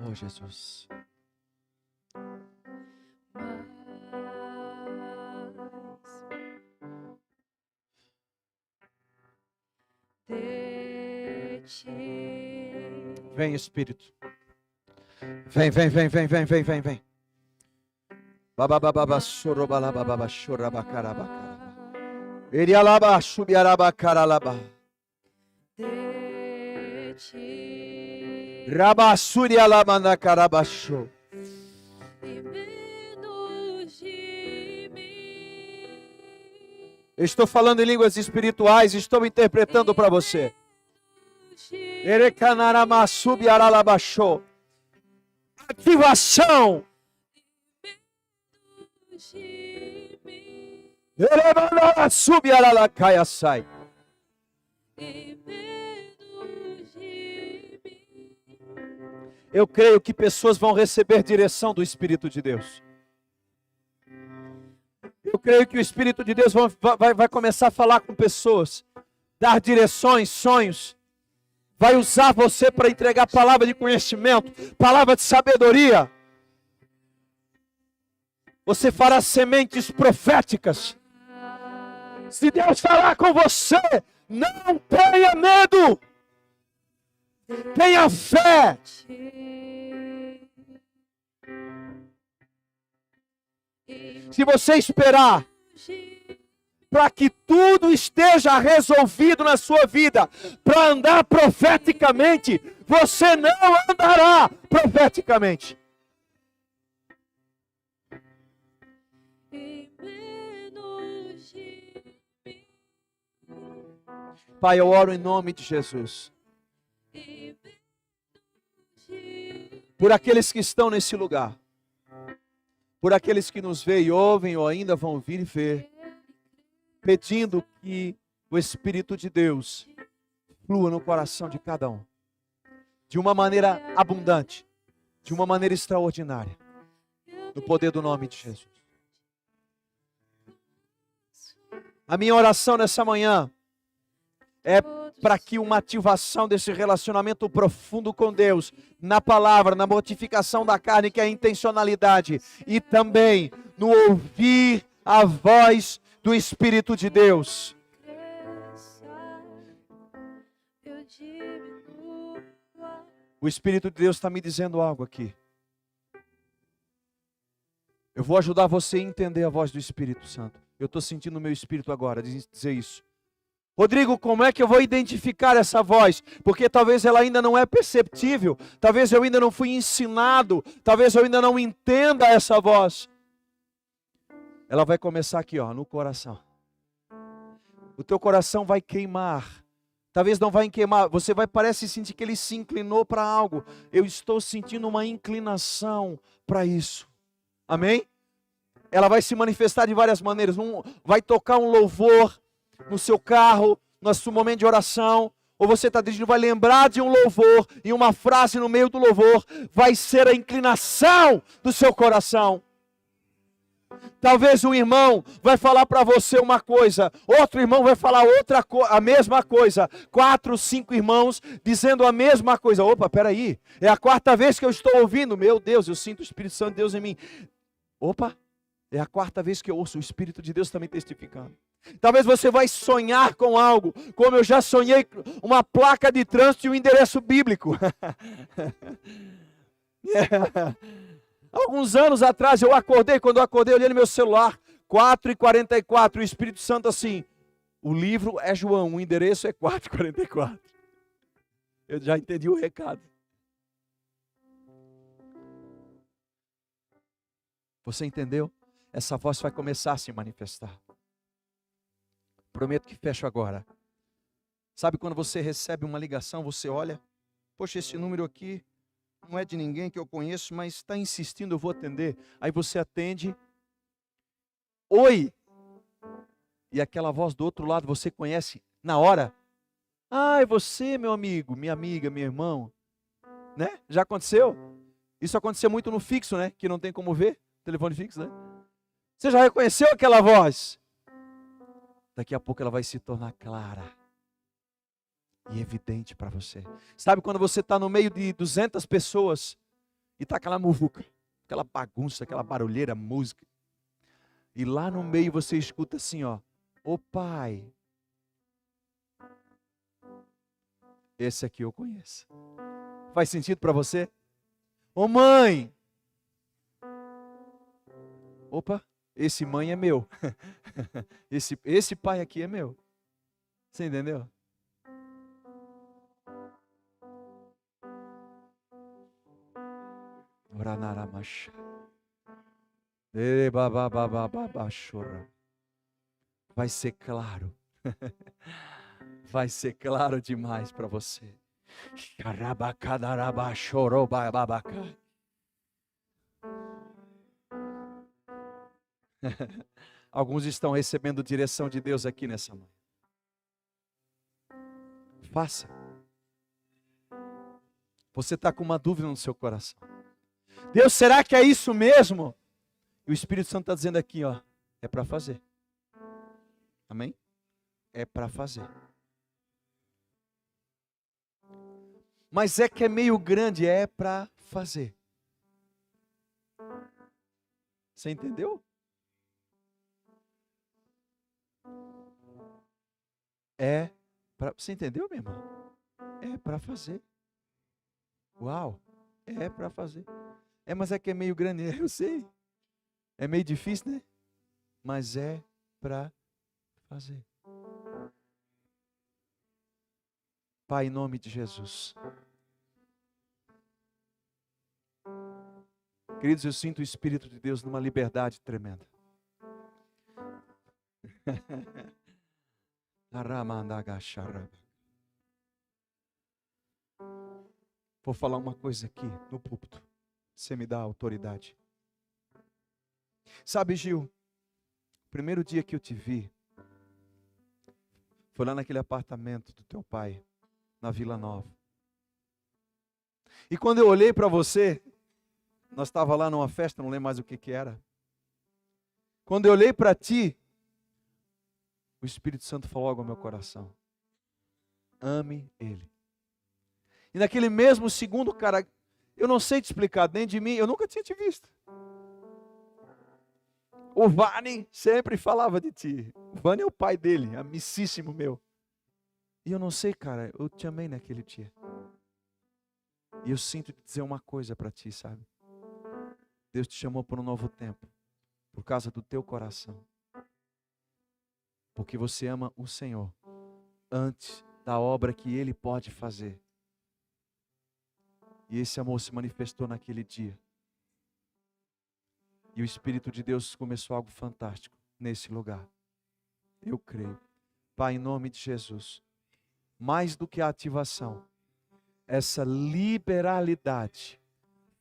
Oh, Jesus. Vem, Espírito. Vem, vem, vem, vem, vem, vem, vem, vem. Babababa sorobalababa shorabacarabacaba. Erialaba subiarabacaralaba. Rabassuri alamanda carabachou. Eu estou falando em línguas espirituais, estou interpretando para você. Ativação. Sai. Eu creio que pessoas vão receber direção do Espírito de Deus. Eu creio que o Espírito de Deus vai começar a falar com pessoas, dar direções, sonhos. Vai usar você para entregar palavra de conhecimento, palavra de sabedoria. Você fará sementes proféticas. Se Deus falar com você, não tenha medo. Tenha fé. Se você esperar para que tudo esteja resolvido na sua vida, para andar profeticamente, você não andará profeticamente. Pai, eu oro em nome de Jesus. Por aqueles que estão nesse lugar. Por aqueles que nos veem e ouvem ou ainda vão vir e ver. Pedindo que o Espírito de Deus flua no coração de cada um. De uma maneira abundante. De uma maneira extraordinária. No poder do nome de Jesus. A minha oração nessa manhã é para que uma ativação desse relacionamento profundo com Deus, na palavra, na mortificação da carne, que é a intencionalidade, e também no ouvir a voz do Espírito de Deus. O Espírito de Deus está me dizendo algo aqui. Eu vou ajudar você a entender a voz do Espírito Santo. Eu estou sentindo o meu espírito agora dizer isso. Rodrigo, como é que eu vou identificar essa voz? Porque talvez ela ainda não é perceptível. Talvez eu ainda não fui ensinado. Talvez eu ainda não entenda essa voz. Ela vai começar aqui, ó, no coração. O teu coração vai queimar. Talvez não vai queimar. Você vai parece sentir que ele se inclinou para algo. Eu estou sentindo uma inclinação para isso. Amém? Ela vai se manifestar de várias maneiras. Vai tocar um louvor no seu carro, no seu momento de oração, ou você está dirigindo, vai lembrar de um louvor, e uma frase no meio do louvor, vai ser a inclinação do seu coração. Talvez um irmão vai falar para você uma coisa, outro irmão vai falar a mesma coisa, 4, 5 irmãos dizendo a mesma coisa. Opa, peraí, é a quarta vez que eu estou ouvindo, meu Deus, eu sinto o Espírito Santo de Deus em mim. Opa, é a quarta vez que eu ouço o Espírito de Deus também testificando. Talvez você vai sonhar com algo, como eu já sonhei, uma placa de trânsito e um endereço bíblico. Alguns anos atrás eu acordei, quando eu acordei, eu olhei no meu celular, 4h44, o Espírito Santo assim, o livro é João, o endereço é 4h44. Eu já entendi o recado. Você entendeu? Essa voz vai começar a se manifestar. Prometo que fecho agora. Sabe quando você recebe uma ligação, você olha, poxa, esse número aqui não é de ninguém que eu conheço, mas está insistindo, eu vou atender. Aí você atende, oi, e aquela voz do outro lado você conhece na hora. Ah, é você, meu amigo, minha amiga, meu irmão, né? Já aconteceu? Isso aconteceu muito no fixo, né? Que não tem como ver, telefone fixo, né? Você já reconheceu aquela voz? Daqui a pouco ela vai se tornar clara e evidente para você. Sabe quando você está no meio de 200 pessoas e está aquela muvuca, aquela bagunça, aquela barulheira, música. E lá no meio você escuta assim, ó. Ô pai, esse aqui eu conheço. Faz sentido para você? Ô mãe. Opa. Esse mãe é meu. Esse pai aqui é meu. Você entendeu? Oranaramasha. Vai ser claro. Vai ser claro demais para você. Alguns estão recebendo direção de Deus aqui nessa manhã. Faça. Você está com uma dúvida no seu coração. Deus, será que é isso mesmo? E o Espírito Santo está dizendo aqui, ó, é para fazer. Amém? É para fazer. Mas é que é meio grande, é para fazer. Você entendeu? Você entendeu, meu irmão? É para fazer. Uau, é para fazer. Mas é que é meio grande, eu sei. É meio difícil, né? Mas é para fazer. Pai, em nome de Jesus. Queridos, eu sinto o Espírito de Deus numa liberdade tremenda. Vou falar uma coisa aqui no púlpito. Você me dá autoridade. Sabe, Gil, o primeiro dia que eu te vi foi lá naquele apartamento do teu pai, na Vila Nova. E quando eu olhei para você, nós estávamos lá numa festa, não lembro mais o que era. Quando eu olhei para ti, o Espírito Santo falou algo ao meu coração. Ame Ele. E naquele mesmo segundo, cara, eu não sei te explicar, nem de mim, eu nunca tinha te visto. O Vani sempre falava de ti. O Vani é o pai dele, amicíssimo meu. E eu não sei, cara, eu te amei naquele dia. E eu sinto te dizer uma coisa para ti, sabe? Deus te chamou para um novo tempo, por causa do teu coração. Porque você ama o Senhor antes da obra que Ele pode fazer. E esse amor se manifestou naquele dia. E o Espírito de Deus começou algo fantástico nesse lugar. Eu creio. Pai, em nome de Jesus, mais do que a ativação, essa liberalidade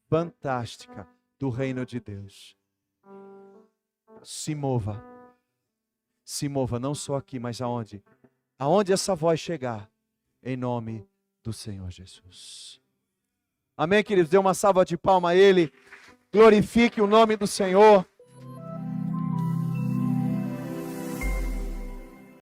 fantástica do reino de Deus. Se mova. Se mova não só aqui, mas aonde? Aonde essa voz chegar, em nome do Senhor Jesus. Amém, queridos? Dê uma salva de palmas a Ele. Glorifique o nome do Senhor.